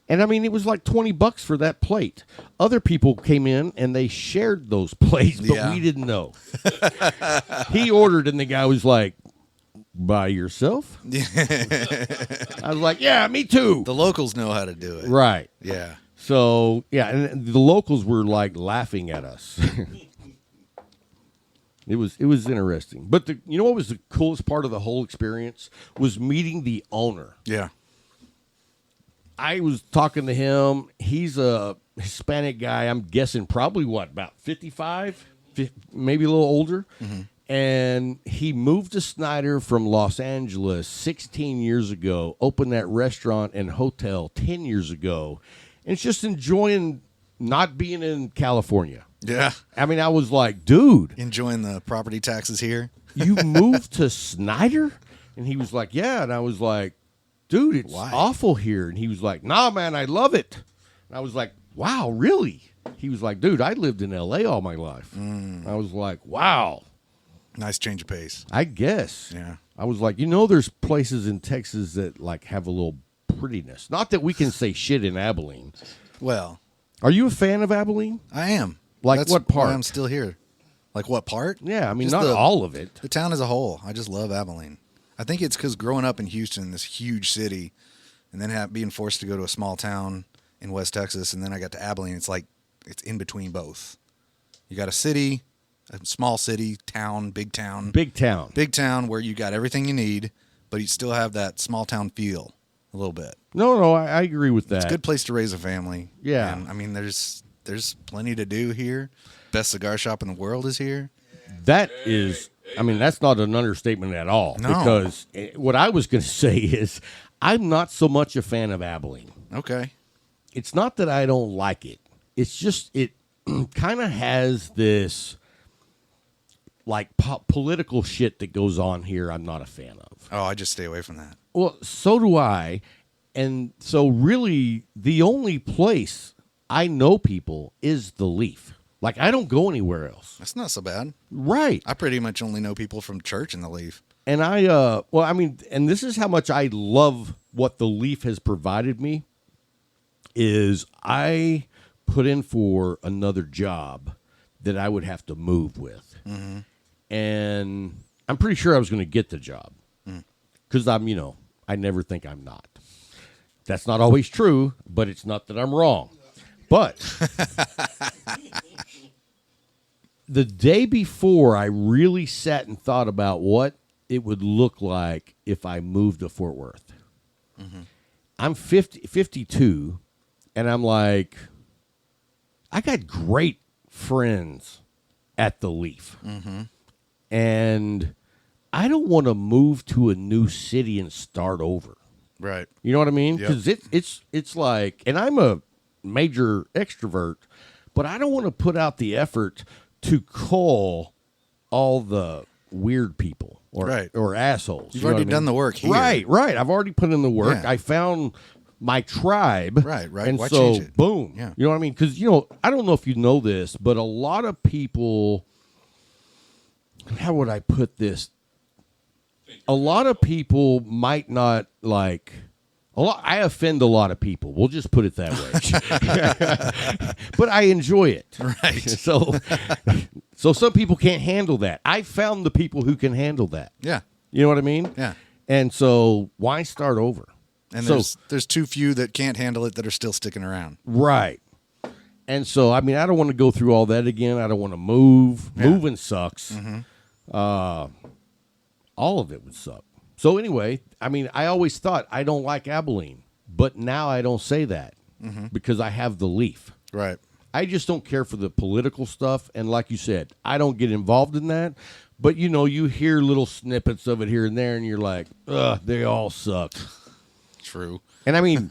And, I mean, it was like $20 for that plate. Other people came in, and they shared those plates, but Yeah. we didn't know. He ordered, and the guy was like, by yourself? I was like, yeah, me too. The locals know how to do it. Right. Yeah. So, yeah, and the locals were, like, laughing at us. It was interesting. But you know what was the coolest part of the whole experience? Was meeting the owner. Yeah. I was talking to him. He's a Hispanic guy. I'm guessing probably, about 55? Maybe a little older. Mm-hmm. And he moved to Snyder from Los Angeles 16 years ago, opened that restaurant and hotel 10 years ago, and it's just enjoying not being in California. Yeah. I mean, I was like, dude, Enjoying the property taxes here. you moved to Snyder? And he was like, yeah. And I was like, dude, it's Why? awful here. And he was like, nah, man, I love it. And I was like, wow, really? He was like, dude, I lived in L.A. all my life. I was like, wow. Nice change of pace. I guess. Yeah. I was like, there's places in Texas that like have a little prettiness. Not that we can say shit in Abilene. Well, Are you a fan of Abilene? I am. Like That's what part? why I'm still here. Like what part? Yeah, I mean, Just not all of it. The town as a whole. I just love Abilene. I think it's because growing up in Houston, this huge city, and then being forced to go to a small town in West Texas, and then I got to Abilene. It's like it's in between both. You got a city, a small city, town, big town. Big town. Big town where you got everything you need, but you still have that small town feel a little bit. No, I agree with that. It's a good place to raise a family. Yeah. And, I mean, there's plenty to do here. Best cigar shop in the world is here. That is, I mean, that's not an understatement at all. No. Because what I was going to say is I'm not so much a fan of Abilene. Okay. It's not that I don't like it. It's just it kind of has this like political shit that goes on here I'm not a fan of. Oh, I just stay away from that. Well, so do I. And so really the only place I know people is the Leaf. Like I don't go anywhere else. That's not so bad. Right. I pretty much only know people from church in the Leaf. And and this is how much I love what the Leaf has provided me is I put in for another job that I would have to move with. Mm-hmm. And I'm pretty sure I was going to get the job because I never think I'm not. That's not always true, but it's not that I'm wrong. But the day before, I really sat and thought about what it would look like if I moved to Fort Worth. Mm-hmm. I'm 52, and I'm like, I got great friends at the Leaf. Mm-hmm. And I don't want to move to a new city and start over. Right. You know what I mean? Yep. Because it's like, and I'm a major extrovert, but I don't want to put out the effort to call all the weird people or assholes. You've already done the work here. Right. I've already put in the work. Yeah. I found my tribe. Right. And Why so, change it? boom. Yeah. You know what I mean? Because, I don't know if you know this, but a lot of people, how would I put this? A lot of people might not like. I offend a lot of people. We'll just put it that way. But I enjoy it. Right. So some people can't handle that. I found the people who can handle that. Yeah. You know what I mean? Yeah. And so why start over? And So- there's too few that can't handle it that are still sticking around. Right. And so, I mean, I don't want to go through all that again. I don't want to move. Yeah. Moving sucks. Mm-hmm. All of it would suck. So anyway, I mean, I always thought I don't like Abilene, but now I don't say that because I have the Leaf. Right. I just don't care for the political stuff. And like you said, I don't get involved in that. But, you hear little snippets of it here and there, and you're like, ugh, they all suck. True. And I mean,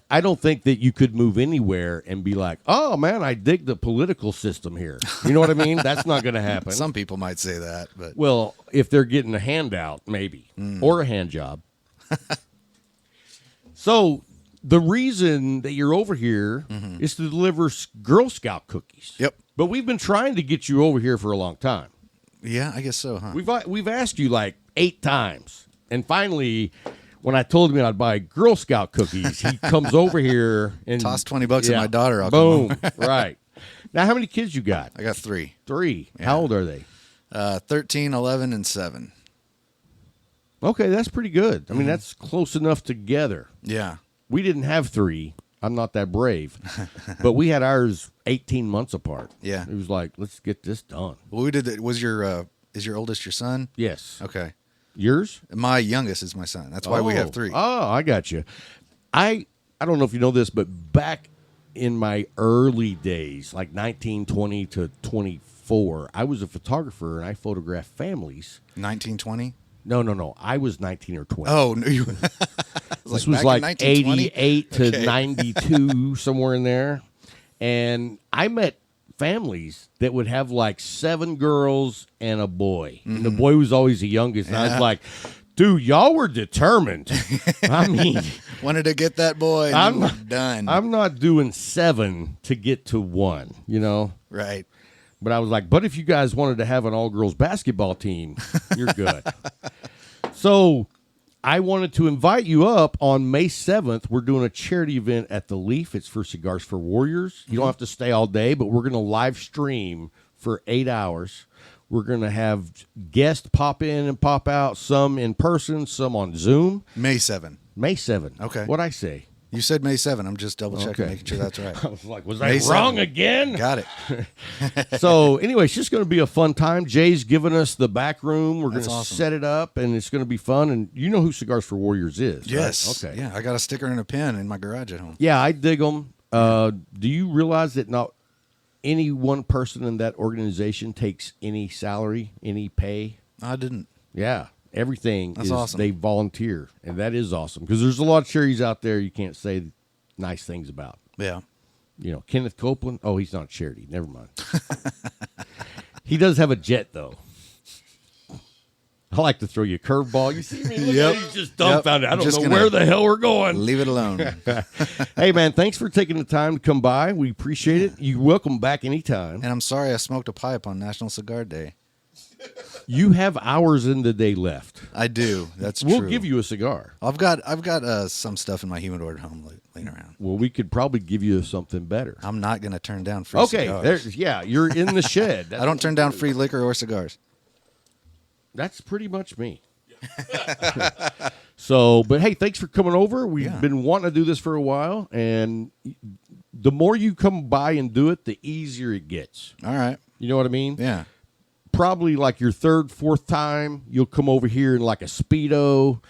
I don't think that you could move anywhere and be like, oh, man, I dig the political system here. You know what I mean? That's not going to happen. Some people might say that, but Well, if they're getting a handout, maybe, or a hand job. So the reason that you're over here is to deliver Girl Scout cookies. Yep. But we've been trying to get you over here for a long time. yeah, I guess so, huh? We've asked you like 8 times. And finally, when I told him I'd buy Girl Scout cookies, he comes over here and Toss $20 at my daughter. I'll Boom. come home. Right. Now, how many kids you got? I got 3. 3. How old are they? 13, 11, and 7. Okay, that's pretty good. I mean, that's close enough together. Yeah. We didn't have 3. I'm not that brave. But we had ours 18 months apart. Yeah. It was like, let's get this done. Well, we did it. Was your is your oldest your son? Yes. Okay. Yours? My youngest is my son. That's why we have 3. Oh, I got you. I don't know if you know this, but back in my early days, like 1920 to 24, I was a photographer and I photographed families. 1920? No. I was 19 or 20. Oh, no, you. This was like 88 to 92, somewhere in there. And I met families that would have like 7 girls and a boy. And the boy was always the youngest. And I was like, dude, y'all were determined. I mean, Wanted to get that boy, and I'm then we're done. I'm not doing 7 to get to 1, you know? Right. But I was like, but if you guys wanted to have an all-girls basketball team, you're good. So I wanted to invite you up on May 7th. We're doing a charity event at the Leaf. It's for Cigars for Warriors. You don't have to stay all day, but we're going to live stream for 8 hours. We're going to have guests pop in and pop out, some in person, some on Zoom. May 7. May 7th. Okay. What'd I say? You said May 7. I'm just double checking, Okay. making sure that's right. I was like, was May I wrong 7th. again? Got it. So anyway, it's just going to be a fun time. Jay's giving us the back room. We're going That's to awesome. set it up, and it's going to be fun. And you know who Cigars for Warriors is, Yes. right? Okay. Yeah, I got a sticker and a pen in my garage at home. Yeah, I dig them. Do you realize that not any one person in that organization takes any salary, any pay? I didn't. Yeah. Everything That's is awesome. they volunteer, and that is awesome because there's a lot of charities out there you can't say nice things about. Yeah. You know, Kenneth Copeland. Oh, he's not a charity. Never mind. He does have a jet, though. I like to throw you a curveball. You see me? Look Yep. at me, he's just dumbfounded. Yep. I don't Just know gonna where the hell we're going. Leave it alone. Hey, man, thanks for taking the time to come by. We appreciate it. You're welcome back anytime. And I'm sorry I smoked a pipe on National Cigar Day. You have hours in the day left. I do. That's We'll true. give you a cigar. I've got some stuff in my humidor at home laying around. Well, we could probably give you something better. I'm not going to turn down free Okay, cigars. you're in the shed. I don't turn down free liquor or cigars. That's pretty much me. So, but hey, thanks for coming over. We've been wanting to do this for a while, and the more you come by and do it, the easier it gets. All right. You know what I mean? Yeah. Probably like your 3rd, 4th time, you'll come over here in like a Speedo.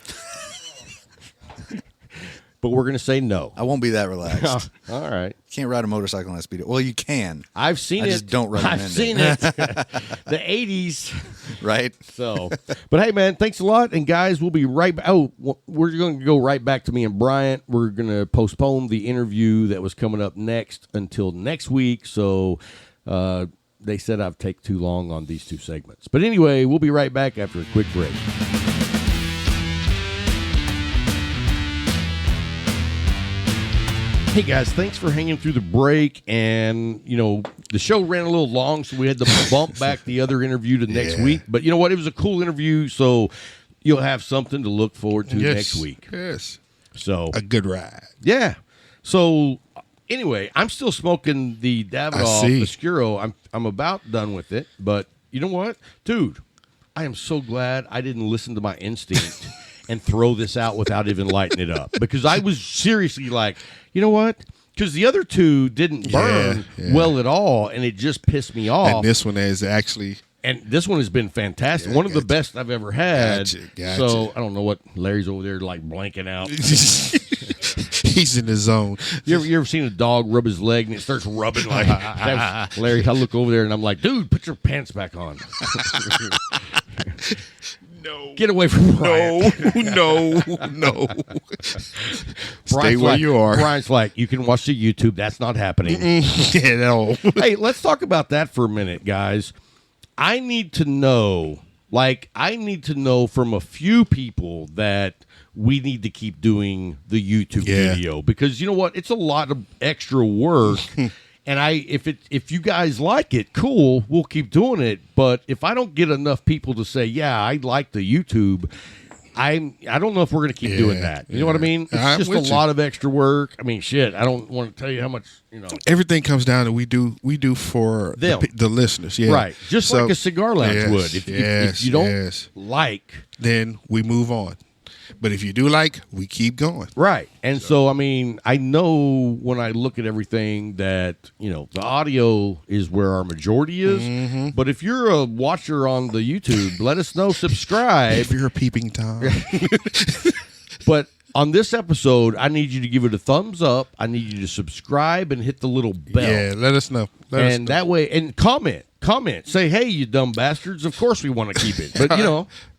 But we're going to say no. I won't be that relaxed. All right. Can't ride a motorcycle on a speedo. Well, you can. I've seen I it. just don't recommend I've seen it. The 80s. Right? So, but hey, man, thanks a lot. And guys, we'll be right back. Oh, we're going to go right back to me and Bryant. We're going to postpone the interview that was coming up next until next week. So, they said I've taken too long on these 2 segments. But anyway, we'll be right back after a quick break. Hey guys, thanks for hanging through the break. And, you know, the show ran a little long, so we had to bump back the other interview to next week. But you know what? It was a cool interview, so you'll have something to look forward to next week. Yes. So A good ride. yeah. So anyway, I'm still smoking the Davidoff see. Oscuro. I'm about done with it, but you know what, dude? I am so glad I didn't listen to my instinct and throw this out without even lighting it up, because I was seriously like, you know what? Because the other 2 didn't burn well at all, and it just pissed me off. And this one is actually. And this one has been fantastic. Yeah, one of the gotcha. best I've ever had. Gotcha. So I don't know what Larry's over there like blanking out. He's in the zone. You ever seen a dog rub his leg and it starts rubbing like Larry? I look over there and I'm like, dude, put your pants back on. No. Get away from Brian. No. Stay where like, you are. Brian's like, you can watch the YouTube. That's not happening. Yeah, no. Hey, let's talk about that for a minute, guys. I need to know from a few people that we need to keep doing the YouTube video, because you know what? It's a lot of extra work. And if you guys like it, cool, we'll keep doing it. But if I don't get enough people to say, yeah, I like the YouTube, I don't know if we're going to keep doing that. You know what I mean? It's just a lot of extra work. I mean, shit, I don't want to tell you how much, Everything comes down to we do for the listeners. Yeah. Right. Just like a cigar lounge would. If you don't like, then we move on. But if you do like, we keep going. Right. And so, I mean, I know when I look at everything that, the audio is where our majority is. Mm-hmm. But if you're a watcher on the YouTube, let us know, subscribe. If you're a peeping Tom. But on this episode, I need you to give it a thumbs up. I need you to subscribe and hit the little bell. Yeah, let us know. That way, and comment. Say, hey, you dumb bastards. Of course we want to keep it. But,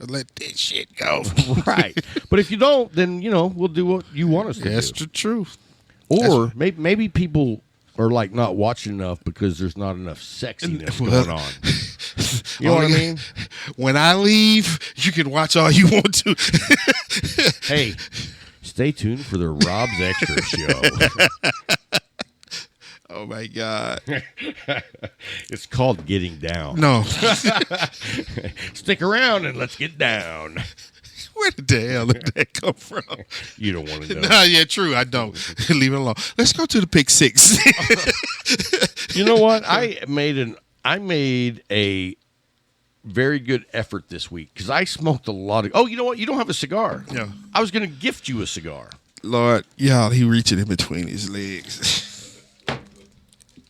let this shit go. Right. But if you don't, then, we'll do what you want us to do. That's the truth. Or maybe people are, like, not watching enough because there's not enough sexiness going on. You know what I mean? When I leave, you can watch all you want to. Hey, stay tuned for the Rob's Extra show. Oh, my God. It's called Getting Down. No. Stick around and let's get down. Where the hell did that come from? You don't want to know. No, yeah, true. I don't. Leave it alone. Let's go to the pick six. You know what? I made a very good effort this week because I smoked a lot of. Oh, you know what? You don't have a cigar. Yeah. I was going to gift you a cigar. Lord, y'all, he reaching in between his legs.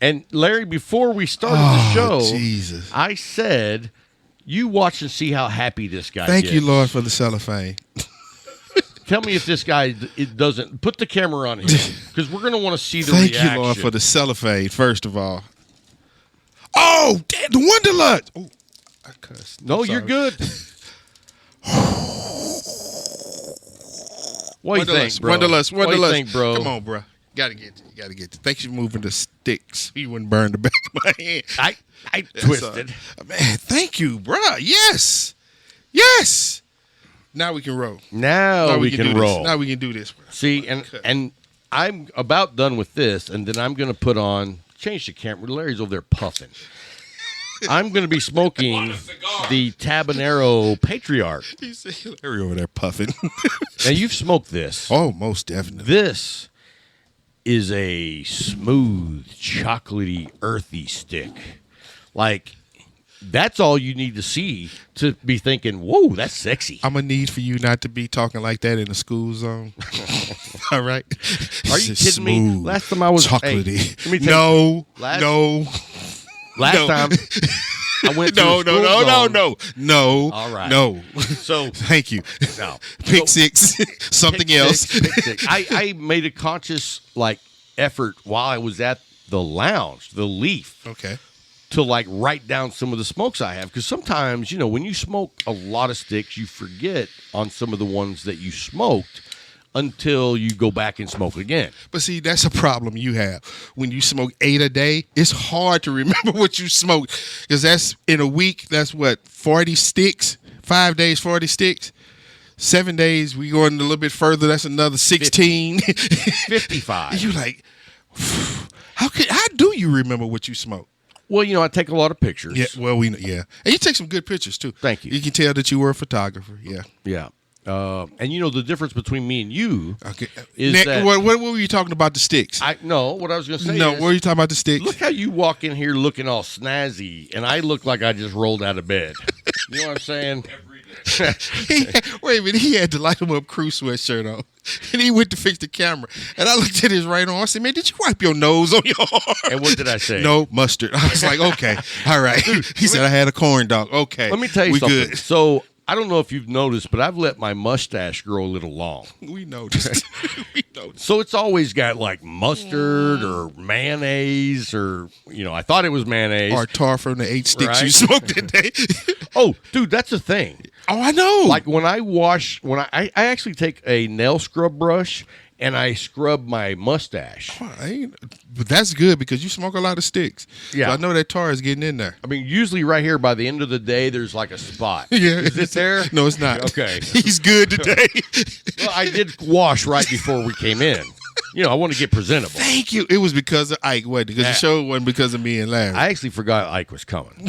And Larry, before we started the show, Jesus. I said, you watch and see how happy this guy Thank gets. you, Lord, for the cellophane. Tell me if this guy doesn't. Put the camera on him because we're going to want to see the reaction. Thank you, Lord, for the cellophane, first of all. Oh, damn, the Wonderlust. Oh, I cussed. No, you're good. What do you think, bro? Wonderlust. What do you think, bro? Come on, bro. Gotta get to. Thanks for moving the sticks. You wouldn't burn the back of my hand. I twisted. Man, thank you, bro. Yes. Now we can roll. Now we can roll. Now we can do this. Bro. See, and I'm about done with this, and then I'm going to put on, change the camera. Larry's over there puffing. I'm going to be smoking the Tabanero Patriarch. You see Larry over there puffing. Now, you've smoked this. Oh, most definitely. This is a smooth, chocolatey, earthy stick. Like, that's all you need to see to be thinking, whoa, that's sexy. I'm going to need for you not to be talking like that in the school zone. All right? Are you kidding me? Last time I was... chocolatey. Hey, let me tell you, Last time I went to No. All right. No. So thank you. No. Pick six. Something else. Pick six. I made a conscious effort while I was at the lounge, the Leaf. Okay. To write down some of the smokes I have, because sometimes when you smoke a lot of sticks, you forget on some of the ones that you smoked until you go back and smoke again. But see, that's a problem you have. When you smoke 8 a day, it's hard to remember what you smoked, because that's in a week. That's what, 40 sticks. 5 days, 40 sticks. 7 days, we going a little bit further. That's another 16. 55. You're like, how do you remember what you smoked? Well, I take a lot of pictures. Yeah, well, and you take some good pictures too. Thank you. You can tell that you were a photographer. Yeah. Yeah. And the difference between me and you is that... What were you talking about, the sticks? What I was going to say what were you talking about, the sticks? Look how you walk in here looking all snazzy, and I look like I just rolled out of bed. You know what I'm saying? Wait a minute, he had the light him up crew sweatshirt on. And he went to fix the camera. And I looked at his right arm. I said, man, did you wipe your nose on your arm? And what did I say? No, mustard. I was like, okay, all right. He said, I had a corn dog. Okay. Let me tell you something. Good. So I don't know if you've noticed, but I've let my mustache grow a little long. We noticed. We noticed. So it's always got like mustard or mayonnaise or, I thought it was mayonnaise. Or tar from the 8 sticks Right. you smoked that day. Oh, dude, that's a thing. Oh, I know. Like when I actually take a nail scrub brush and I scrub my mustache. But that's good because you smoke a lot of sticks. Yeah. So I know that tar is getting in there. I mean, usually right here by the end of the day, there's like a spot. Yeah. Is it there? No, it's not. Okay. He's good today. Well, I did wash right before we came in. I want to get presentable. Thank you. It was because of Ike, wasn't it? Because the show wasn't because of me and Larry. I actually forgot Ike was coming.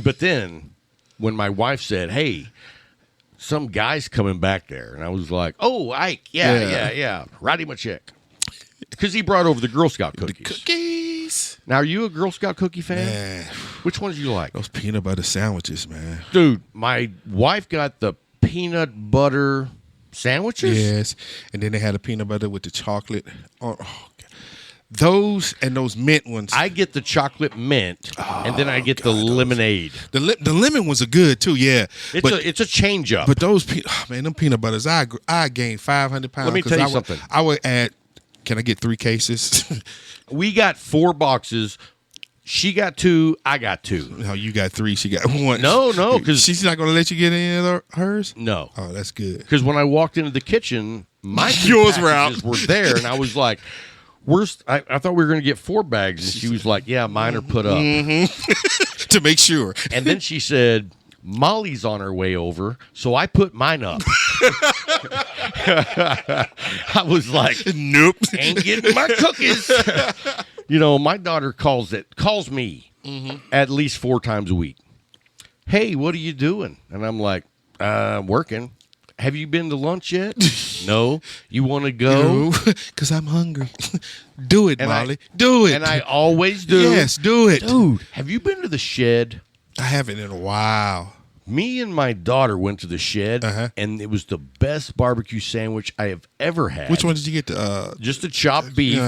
But then when my wife said, hey, some guy's coming back there. And I was like, oh, Ike, yeah. Write him a check. Because he brought over the Girl Scout cookies. Cookies. Now, are you a Girl Scout cookie fan? Man, Which ones do you like? those peanut butter sandwiches, man. Dude, my wife got the peanut butter sandwiches. Yes. And then they had a peanut butter with the chocolate. Oh, God. Those and those mint ones. I get the chocolate mint, and then I get the lemonade. The lemon ones are good, too, yeah. It's a change up. But those, them peanut butters, I gained 500 pounds. Let me tell you something. I would add, can I get 3 cases? We got 4 boxes. She got 2. I got 2. No, you got 3. She got 1. No, because she's not going to let you get any of hers? no. Oh, that's good. Because when I walked into the kitchen, my Yours were out. packages were there, and I was like, I thought we were going to get 4 bags, and she was like, yeah, mine are put up. To make sure. And then she said, Molly's on her way over, so I put mine up. I was like, Nope. ain't getting my cookies. My daughter calls me at least 4 times a week. Hey, what are you doing? And I'm like, working. Have you been to lunch yet? No. You want to go? Because I'm hungry. Do it, And Molly. Do it. And I always do. Yes, do it. Dude, have you been to the shed? I haven't in a while. Me and my daughter went to the shed, and it was the best barbecue sandwich I have ever had. Which one did you get? Just the chopped beef.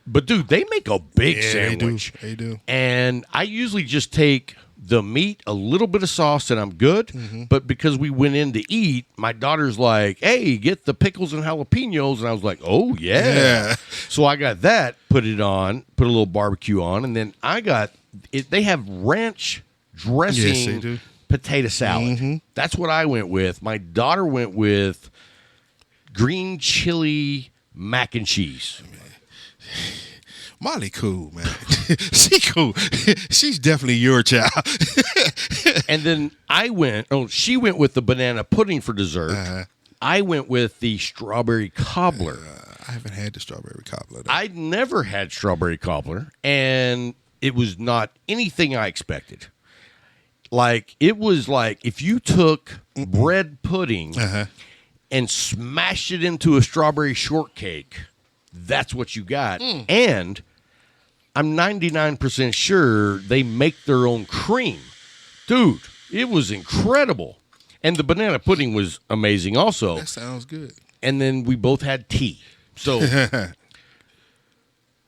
But, dude, they make a big sandwich. They do. And I usually just take the meat, a little bit of sauce, and I'm good. But because we went in to eat, my daughter's like, hey, get the pickles and jalapenos. And I was like, oh, yeah. So I got that, put a little barbecue on. And then I got it. They have ranch dressing. Yes, they do. Potato salad. That's what I went with. My daughter went with green chili mac and cheese. Molly cool, man. She cool. She's definitely your child. And then she went with the banana pudding for dessert. I went with the strawberry cobbler. I haven't had the strawberry cobbler, though. I'd never had strawberry cobbler, and it was not anything I expected. Like, it was like if you took bread pudding and smashed it into a strawberry shortcake, that's what you got. And I'm 99% sure they make their own cream. Dude, it was incredible. And the banana pudding was amazing also. That sounds good. And then we both had tea. So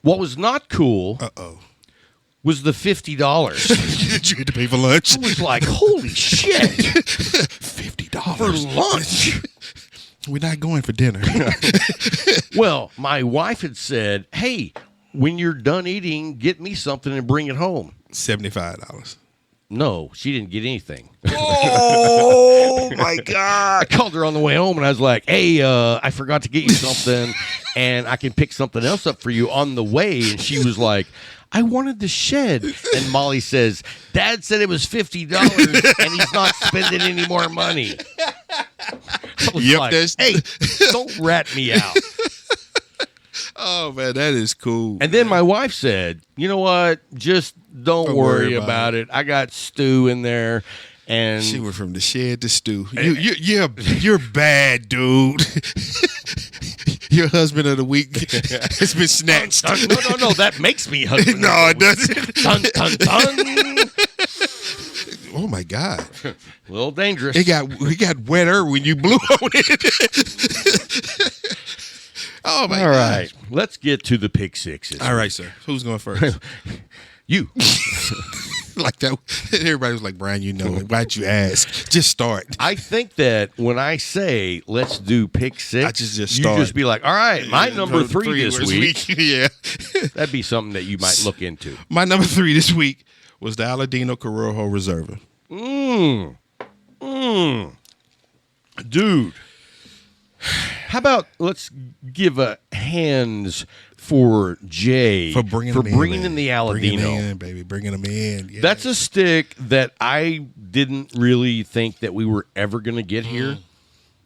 what was not cool was the $50. Did you get to pay for lunch? I was like, holy shit. $50 For lunch. We're not going for dinner. Well, my wife had said, hey, when you're done eating, get me something and bring it home. $75. No, she didn't get anything. Oh, my God. I called her on the way home, and I was like, hey, I forgot to get you something, and I can pick something else up for you on the way. And she was like, I wanted the shed. And Molly says, Dad said it was $50, and he's not spending any more money. I was like, hey, don't rat me out. Oh, man, that is cool. And then my wife said, you know what? Just don't worry about it. I got stew in there. And she went from the shed to stew. You're bad, dude. Your husband of the week has been snatched. No. That makes me husband. No, it doesn't. Dun, dun, dun. Oh, my God. A little dangerous. It got wetter when you blew on it. Oh, my God. All right. Let's get to the pick sixes. All right, sir. Who's going first? You. like that. Everybody was like, Brian, you know it. Why'd you ask? Just start. I think that when I say let's do pick six, I just you start. just be like, all right, my number three this was week. Yeah. That'd be something that you might look into. My number 3 this week was the Aladino Corojo Reserva. Dude, how about let's give a hands for Jay For bringing them in the Aladino. Bringing them in, baby. Bringing them in. Yeah. That's a stick that I didn't really think that we were ever going to get here.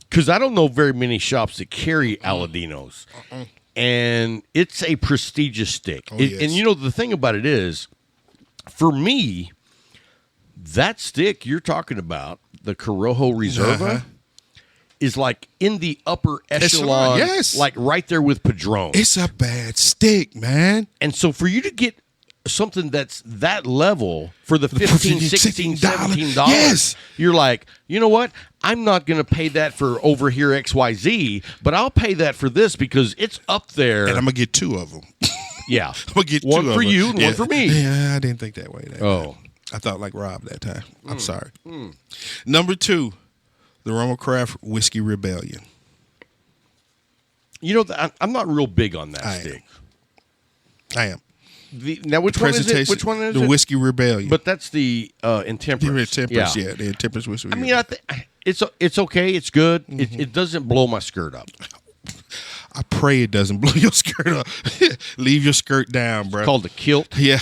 Because I don't know very many shops that carry Aladinos. And it's a prestigious stick. Yes. And you know, the thing about it is, for me, that stick you're talking about, the Corojo Reserva, is like in the upper echelon, yes. like right there with Padron. It's a bad stick, man. And so for you to get something that's that level for the $15, $16, $17, yes. You're like, you know what? I'm not going to pay that for over here XYZ, but I'll pay that for this because it's up there. And I'm going to get 2 of them. Yeah. I'm going to get one 2 for of them. you and one for me. Yeah, I didn't think that way. Oh. I thought like Rob that time. I'm sorry. Number 2, the Roma Craft Whiskey Rebellion. You know, I'm not real big on that stick. I am. Now, which one is it? Presentation, Which one is the it? Whiskey Rebellion. But that's the Intemperance. The Intemperance, yeah. The Intemperance Whiskey I Rebellion. mean, it's okay. It's good. It doesn't blow my skirt up. I pray it doesn't blow your skirt up. Leave your skirt down, bro. It's called the kilt. Yeah.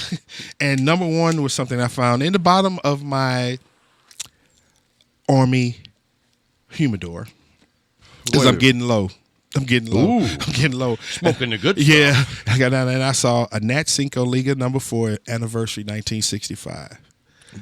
And number 1 was something I found in the bottom of my Army humidor. Because I'm getting low. I'm getting low. Ooh. I'm getting low. Smoking the good stuff. Yeah. I got down there and I saw a Nat Cinco Liga number 4 anniversary 1965.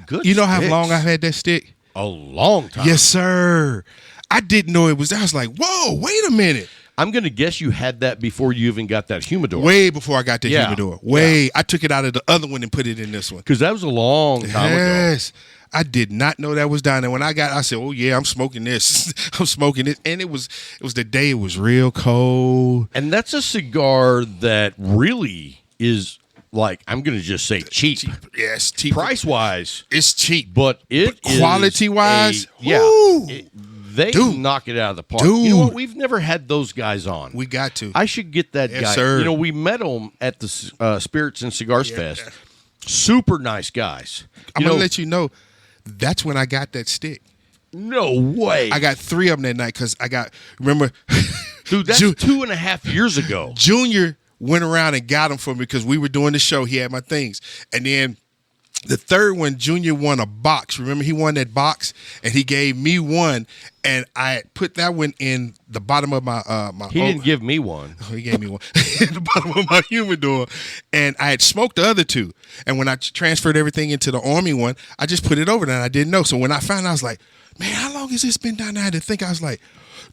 Good. You know how sticks. long I've had that stick? A long time. Yes, sir. I didn't know it was. I was like, whoa, wait a minute. I'm going to guess you had that before you even got that humidor. Way before I got the Yeah. humidor. Way. I took it out of the other one and put it in this one. Because that was a long time ago. Yes. I did not know that was down there. When I said, oh, yeah, I'm smoking this. I'm smoking it. And it was the day it was real cold. And that's a cigar that really is, like, I'm going to just say cheap. Yes, cheap. Price-wise. It's cheap. But it is quality-wise, yeah. woo. They Dude. knock it out of the park. Dude. You know what? We've never had those guys on. We got to. I should get that Yes, guy. sir. You know, we met him at the Spirits and Cigars Fest. Super nice guys. I'm going to let you know, that's when I got that stick. No way. I got 3 of them that night because remember. Dude, that's 2.5 years ago. Junior went around and got them for me because we were doing the show. He had my things. And then the third one, Junior won a box. Remember, he won that box, and he gave me one, and I put that one in the bottom of my He didn't give me one. Oh, he gave me one in the bottom of my humidor, and I had smoked the other 2. And when I transferred everything into the Army one, I just put it over there, and I didn't know. So when I found out, I was like, man, how long has this been down there? I had to think. I was like,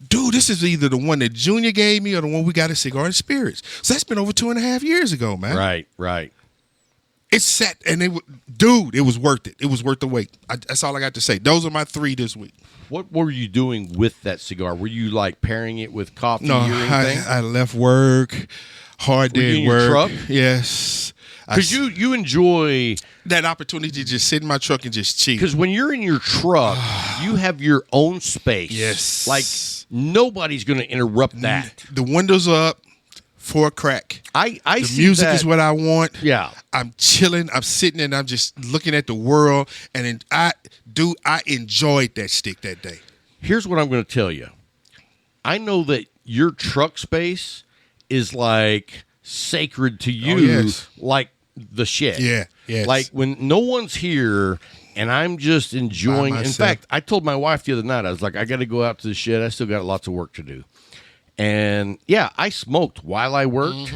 dude, this is either the one that Junior gave me or the one we got at Cigar and Spirits. So that's been over 2.5 years ago, man. Right. It's set, and it was worth it. It was worth the wait. That's all I got to say. Those are my 3 this week. What were you doing with that cigar? Were you like pairing it with coffee No, or anything? I left work, hard Were you day in your at work. truck? Yes. Because you enjoy, that opportunity to just sit in my truck and just cheat. because when you're in your truck, you have your own space. Yes. Like nobody's going to interrupt that. The windows are up for a crack. I The see music that. is what I want. Yeah. I'm chilling. I'm sitting and I'm just looking at the world. And I enjoyed that stick that day. Here's what I'm going to tell you. I know that your truck space is like sacred to you, yes. like the shed. Yeah, yes. Like when no one's here and I'm just enjoying. By In myself. fact, I told my wife the other night, I was like, I got to go out to the shed. I still got lots of work to do. And yeah, I smoked while I worked.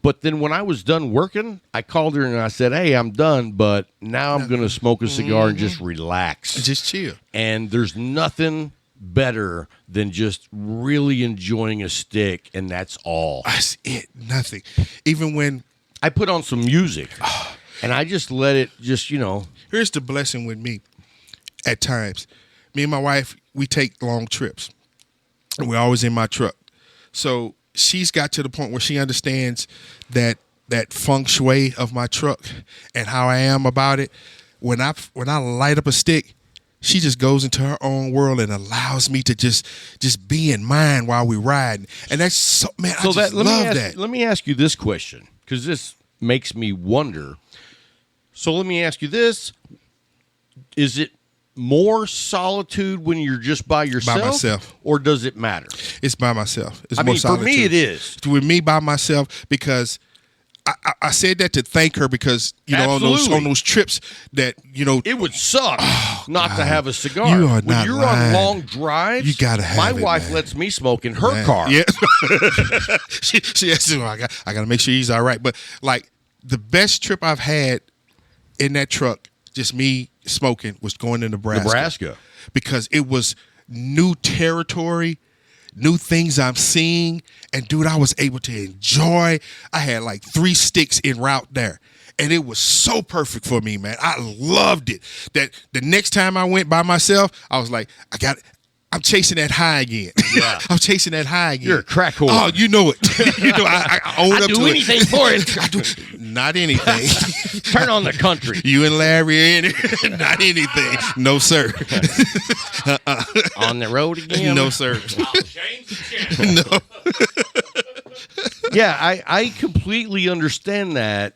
But then when I was done working, I called her and I said, hey, I'm done, but now I'm going to smoke a cigar and just relax. Just chill. And there's nothing better than just really enjoying a stick, and that's all. That's it. Nothing. Even when I put on some music, and I just let it just, here's the blessing with me at times. Me and my wife, we take long trips. And we're always in my truck. So she's got to the point where she understands that feng shui of my truck and how I am about it. when I light up a stick, she just goes into her own world and allows me to just be in mine while we riding. And that's so, man, I just love that. Let me ask you this question, because this makes me wonder. So let me ask you this. Is it more solitude when you're just by yourself? By myself. Or does it matter? It's by myself. It's I more mean, solitude. for me, it is. With me by myself, because I said that to thank her, because on those trips that it would suck not to have a cigar. You are when not you're lying. on long drives, You gotta have my it, wife man. lets me smoke in her Man. car. Yeah, she has to. I got to make sure he's all right. But like the best trip I've had in that truck, just me smoking, was going to Nebraska. Because it was new territory, new things I'm seeing, and dude, I was able to enjoy. I had like 3 sticks en route there, and it was so perfect for me, man. I loved it. That the next time I went by myself, I was like, I'm chasing that high again. Yeah. I'm chasing that high again. You're a crack whore. Oh, you know it. I own up to it. I'd do anything for it. I do not anything. Turn on the country. You and Larry are in it. Not anything. No, sir. On the road again? No, sir. I'll change the channel. No. Yeah, I completely understand that.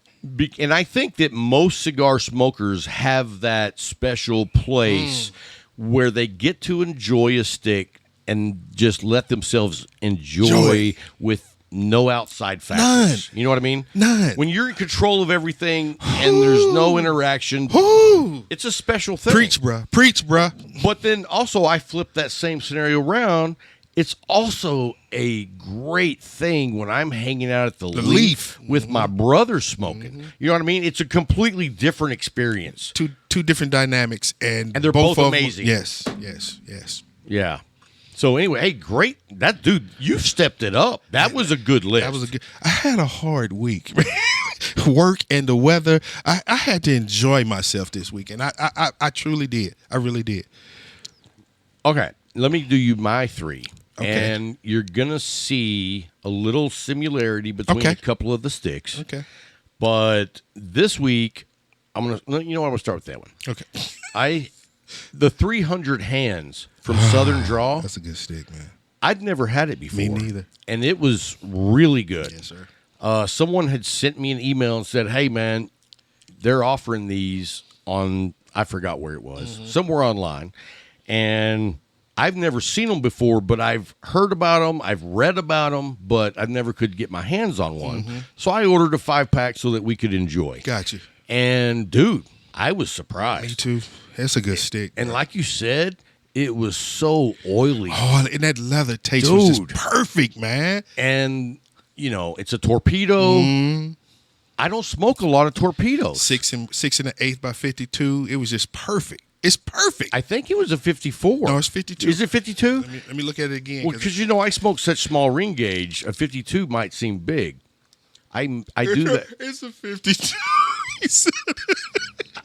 And I think that most cigar smokers have that special place where they get to enjoy a stick and just let themselves enjoy with no outside factors. None. You know what I mean? None. When you're in control of everything and there's no interaction, Ooh. it's a special thing. Preach, bruh. Preach, bruh. But then also I flip that same scenario around. It's also a great thing when I'm hanging out at the Leaf with my brother smoking. You know what I mean? It's a completely different experience. Two different dynamics, and they're both of them- amazing. Yes. Yeah. So anyway, hey, great. That dude, you stepped it up. That was a good list. That was a good. I had a hard week. Work and the weather. I had to enjoy myself this week, and I truly did. I really did. Okay, let me do you my 3. Okay. And you're going to see a little similarity between a couple of the sticks. Okay. But this week, I'm going to, I'm going to start with that one. Okay. The 300 Hands from Southern Draw. That's a good stick, man. I'd never had it before. Me neither. And it was really good. Yes, sir. Someone had sent me an email and said, hey, man, they're offering these on, I forgot where it was, somewhere online. And I've never seen them before, but I've heard about them. I've read about them, but I never could get my hands on one. So I ordered a 5-pack so that we could enjoy. Got you. And, dude, I was surprised. Me too. That's a good stick. And bro. like you said, it was so oily. Oh, and that leather taste was just perfect, man. And, it's a torpedo. I don't smoke a lot of torpedoes. 6 1/8 by 52. It was just perfect. It's perfect. I think it was a 54. No, it's 52. Is it 52? Let me look at it again. Well, because I smoke such small ring gauge, a 52 might seem big. I do that. It's a 52. He said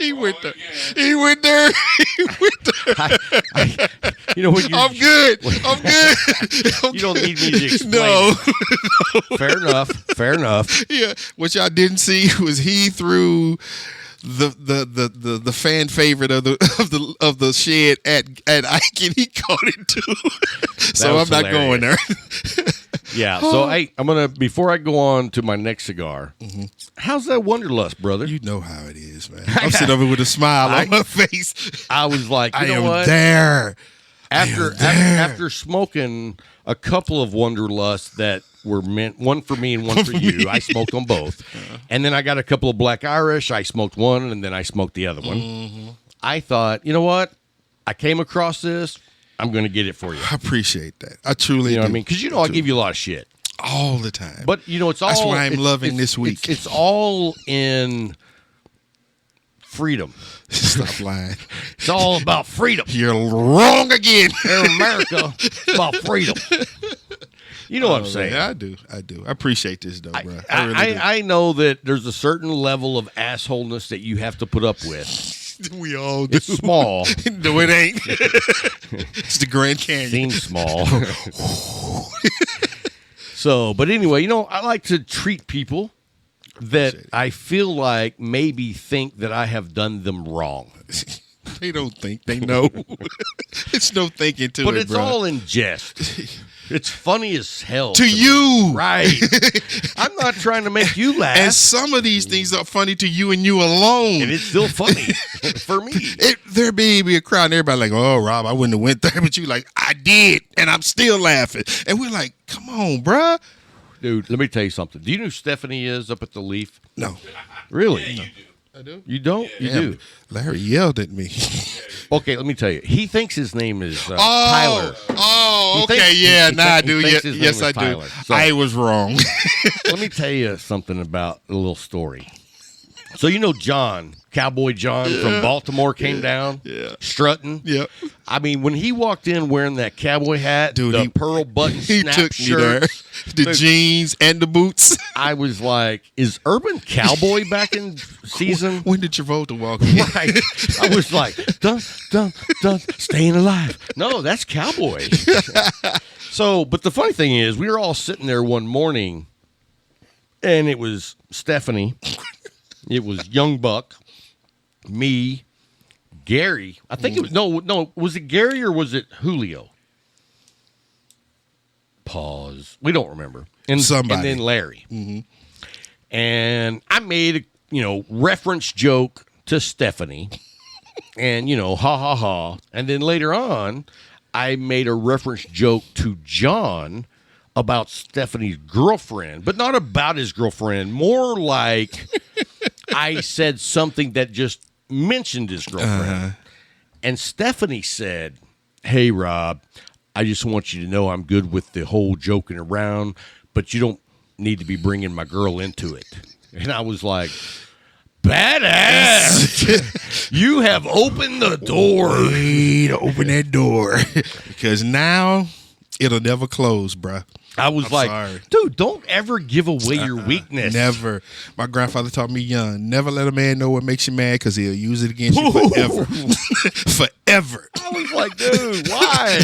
he went there. He went there. He went there. I'm good. I'm good. You don't need me to explain. No. it. Fair enough. Yeah. What y'all didn't see was he threw the fan favorite of the shed at Ike, and he caught it too. So I'm not going there. Yeah, so I'm gonna, before I go on to my next cigar, how's that Wanderlust, brother? You know how it is, man. I'm sitting over with a smile on my face. I was like, I you know am what? there. After smoking a couple of Wanderlusts that were meant, one for me and one for you, I smoked them both. And then I got a couple of Black Irish. I smoked one, and then I smoked the other one. I thought, you know what? I came across this. I'm going to get it for you. I appreciate that. I truly You know do. what I mean? Because I give you a lot of shit. All the time. But, it's all... That's why I'm loving this week. It's all in freedom. Stop lying. It's all about freedom. You're wrong again. In America, it's about freedom. You know what I'm saying? Yeah, I do. I appreciate this, though, bro. I really do. I know that there's a certain level of assholeness that you have to put up with. We all do. It's small. No, it ain't. It's the Grand Canyon. Seems small. So, but anyway, I like to treat people that I feel like maybe think that I have done them wrong. They don't think. They know. It's no thinking to it, But it's bro. all in jest. It's funny as hell. To you. Right. I'm not trying to make you laugh. And some of these things are funny to you and you alone. And it's still funny for me. There may be a crowd and everybody like, oh, Rob, I wouldn't have went there. But you like, I did. And I'm still laughing. And we're like, come on, bruh. Dude, let me tell you something. Do you know who Stephanie is up at the Leaf? No. Really? Yeah, you do. I do? You don't? You Damn, do. Larry yelled at me. Okay, let me tell you. He thinks his name is Tyler. Oh, He okay. thinks- Yeah, he now I thi- do. he thinks his name Yes, is I do. Tyler. So- I was wrong. Let me tell you something about a little story. So you know John, Cowboy John from Baltimore came down, strutting. Yeah. I mean, when he walked in wearing that cowboy hat, Dude, the he- pearl button He snap took me there. shirt, The jeans and the boots. I was like, is Urban Cowboy back in season? When did Travolta walk in? Right. I was like, dun, dun, dun, staying alive. No, that's Cowboy. So, but the funny thing is, we were all sitting there one morning, and it was Stephanie, it was Young Buck, me, Gary. I think it was, no, was it Gary or was it Julio? Pause. We don't remember. And Somebody. And then Larry. Mm-hmm. And I made a, reference joke to Stephanie and, ha, ha, ha. And then later on, I made a reference joke to John about Stephanie's girlfriend, but not about his girlfriend. More like I said something that just mentioned his girlfriend. And Stephanie said, hey, Rob, I just want you to know I'm good with the whole joking around, but you don't need to be bringing my girl into it. And I was like, badass. You have opened the door. Way to open that door. Because now it'll never close, bruh. I was like, sorry. dude, don't ever give away your weakness. Never. My grandfather taught me young, never let a man know what makes you mad because he'll use it against you forever. Forever. I was like, dude, why?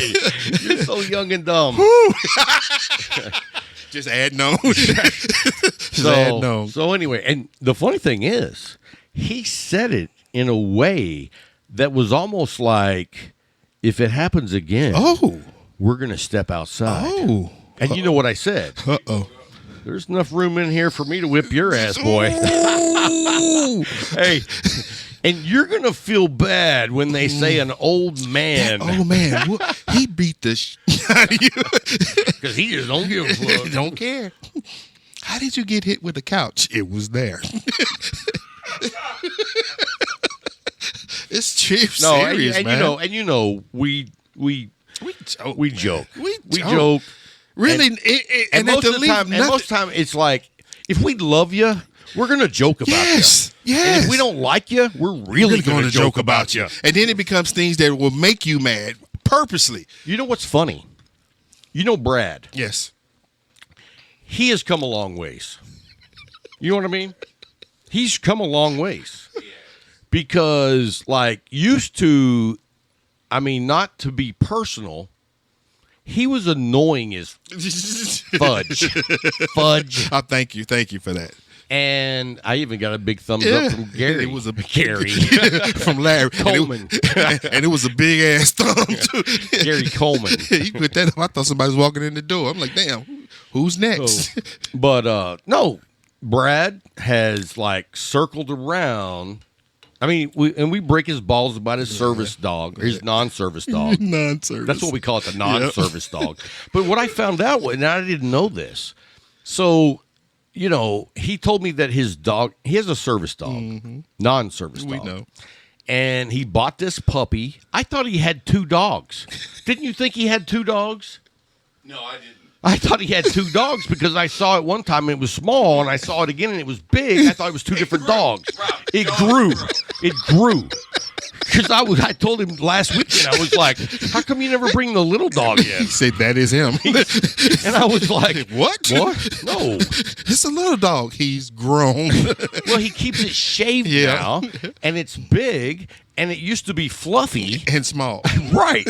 You're so young and dumb. Just add no. Just add no. So anyway, and the funny thing is, he said it in a way that was almost like, if it happens again, we're going to step outside. Oh. And you know what I said? Uh-oh. There's enough room in here for me to whip your ass, boy. Hey, and you're going to feel bad when they say an old man. Oh, man. He beat the out of you. Because he just don't give a fuck. Don't care. How did you get hit with the couch? It was there. It's cheap, serious, and man. we joke. We joke. Really, And most of the time, it's like, if we love you, we're gonna joke about you. Yes. And if we don't like you, we're really gonna joke about you. And then it becomes things that will make you mad purposely. You know what's funny? You know Brad. Yes. He has come a long ways. You know what I mean? He's come a long ways. Because, like, used to, not to be personal, he was annoying as fudge. Fudge. Oh, thank you for that. And I even got a big thumbs up from Gary. It was a Gary. from Larry Coleman. And it was a big ass thumb too. Gary Coleman. He put that up. I thought somebody was walking in the door. I'm like, damn, who's next? But no, Brad has like circled around. We break his balls about his service dog, his non-service dog. Non-service. That's what we call it, the non-service dog. But what I found out, and I didn't know this, so, he told me that his dog, he has a service dog, non-service dog. We know. And he bought this puppy. I thought he had 2 dogs. Didn't you think he had 2 dogs? No, I didn't. I thought he had 2 dogs because I saw it one time and it was small, and I saw it again and it was big. I thought it was 2 different dogs. It grew. It grew. Because I told him last weekend, I was like, how come you never bring the little dog in? He said, that is him. And I was like, What? No. It's a little dog. He's grown. Well, he keeps it shaved now, and it's big, and it used to be fluffy. And small. Right.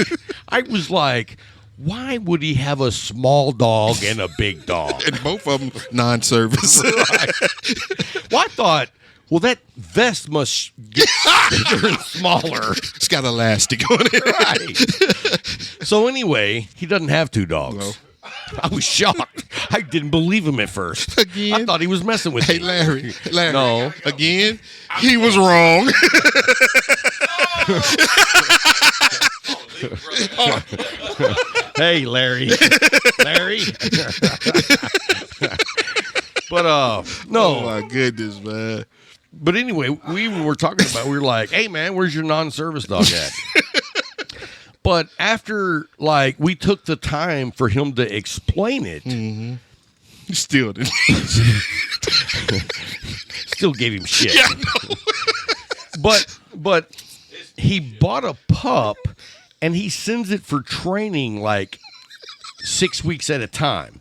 I was like, why would he have a small dog and a big dog? And both of them non-service. Right. Well, I thought, well, that vest must get bigger and smaller. It's got elastic on it. Right. So anyway, he doesn't have two dogs. No. I was shocked. I didn't believe him at first. Again? I thought he was messing with Hey, me. Larry. No. Again, he was wrong. Hey, Larry. Larry. But no. Oh my goodness, man. But anyway, we were talking about. We were like, "Hey, man, where's your non-service dog at?" But after we took the time for him to explain it, You still didn't. still gave him shit. Yeah, I know. But he bought a pup, and he sends it for training 6 weeks at a time.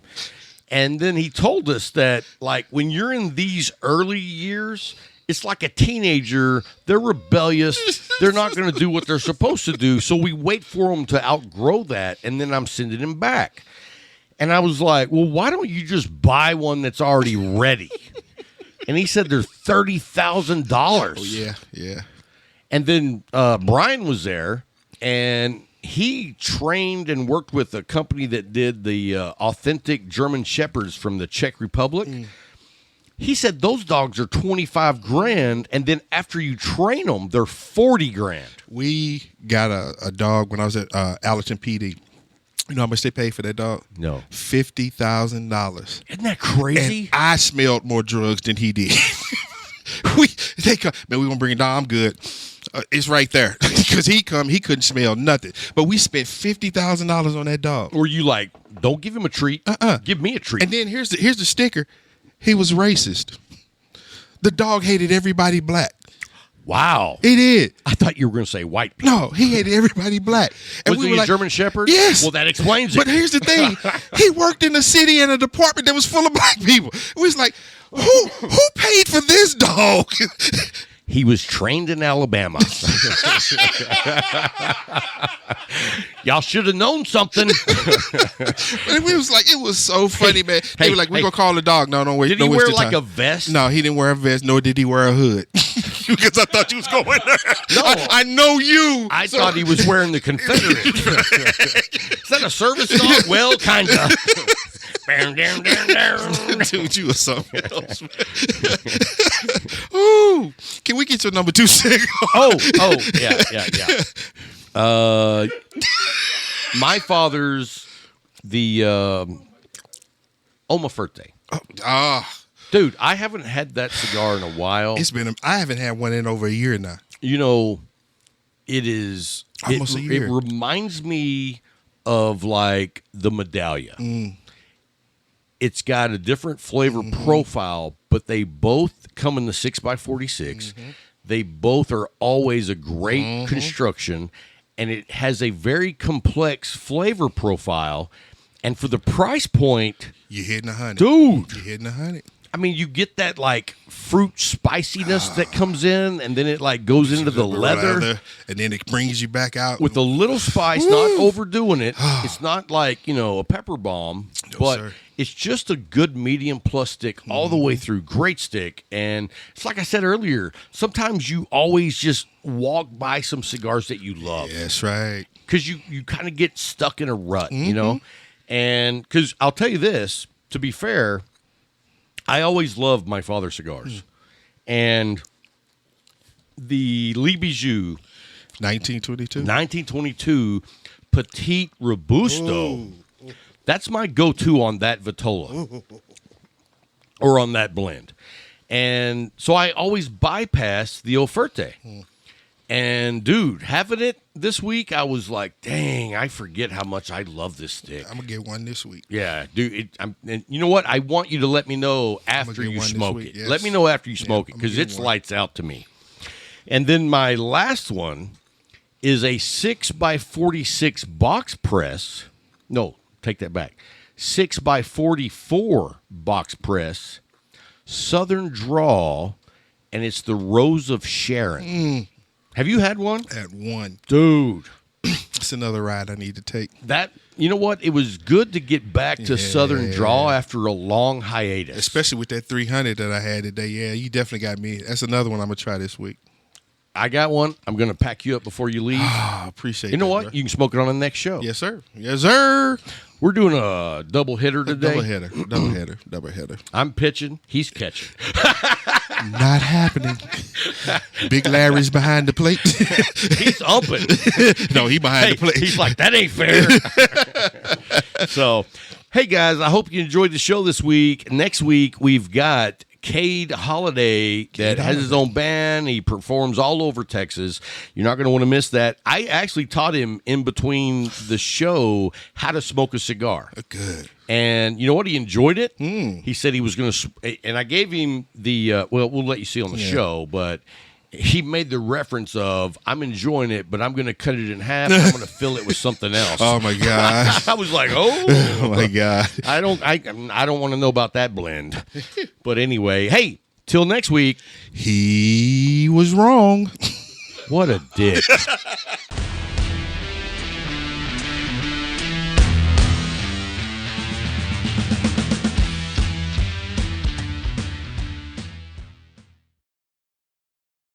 And then he told us that when you're in these early years, it's like a teenager. They're rebellious. They're not going to do what they're supposed to do. So we wait for them to outgrow that, and then I'm sending him back. And I was like, well, why don't you just buy one that's already ready? And he said they're $30,000. Oh, yeah. And then Brian was there, and he trained and worked with a company that did the authentic German Shepherds from the Czech Republic. He said those dogs are $25,000, and then after you train them, they're $40,000. We got a dog when I was at Allerton PD. You know how much they paid for that dog? No. $50,000. Isn't that crazy? And I smelled more drugs than he did. They come, man, we gonna bring it down. I'm good. It's right there because he couldn't smell nothing. But we spent $50,000 on that dog. Or you don't give him a treat. Give me a treat. And then here's the sticker. He was racist. The dog hated everybody black. Wow. He did. I thought you were going to say white people. No, he hated everybody black. And Was he a German Shepherd? Yes. Well, that explains it. But here's the thing. He worked in a city in a department that was full of black people. It was like, who paid for this dog? He was trained in Alabama. Y'all should have known something. And it was so funny, man. They were like, we're going to call the dog. No, don't wait. Did he wear a vest? No, he didn't wear a vest, nor did he wear a hood. Because I thought you was going there. No. I know you. I thought he was wearing the Confederate. Is that a service dog? Well, kind of. Dude, you or something else. Ooh, can we get your number 2 cigar? Oh, yeah. My father's the Oma Fuerte. Dude, I haven't had that cigar in a while. I haven't had one in over a year now. You know, it is almost a year. It reminds me of the Medallia. It's got a different flavor profile, but they both come in the 6x46. They both are always a great construction, and it has a very complex flavor profile. And for the price point, you're hitting 100, dude. You're hitting 100. I mean, you get that fruit spiciness that comes in, and then it goes into the leather, and then it brings you back out with a little spice, not overdoing it. It's not a pepper bomb, but sir. It's just a good medium plus stick all the way through. Great stick, and it's like I said earlier. Sometimes you always just walk by some cigars that you love. Yeah, that's right. Because you kind of get stuck in a rut, you know. And because I'll tell you this, to be fair, I always loved my father's cigars. And the Lee Bijou 1922 Petite Robusto, that's my go-to on that Vitola or on that blend. And so I always bypass the Oferte. And, dude, having it this week, I was like, dang, I forget how much I love this stick. I'm going to get one this week. Yeah, dude. And you know what? I want you to let me know after you smoke it. Yes. Let me know after you smoke it, because it's lights out to me. And then my last one is a 6x46 box press. No, take that back. 6x44 box press, Southern Draw, and it's the Rose of Sharon. Have you had one? Had one. Dude. It's another ride I need to take. That, you know what? It was good to get back to Southern Draw after a long hiatus. Especially with that 300 that I had today. Yeah, you definitely got me. That's another one I'm going to try this week. I got one. I'm going to pack you up before you leave. Appreciate it. You know what? Bro. You can smoke it on the next show. Yes, sir. Yes, sir. We're doing a double hitter today. Double header. I'm pitching. He's catching. Not happening. Big Larry's behind the plate. He's open. No, he behind the plate. He's like, that ain't fair. So, hey, guys, I hope you enjoyed the show this week. Next week, we've got Cade Holiday that has his own band. He performs all over Texas. You're not going to want to miss that. I actually taught him in between the show how to smoke a cigar. Good. And you know what? He enjoyed it. He said he was going to, and I gave him the, well, we'll let you see on the show, but he made the reference of, I'm enjoying it, but I'm going to cut it in half. And I'm going to fill it with something else. Oh, my gosh. I was like, oh my God. I don't want to know about that blend. But anyway, hey, till next week. He was wrong. What a dick.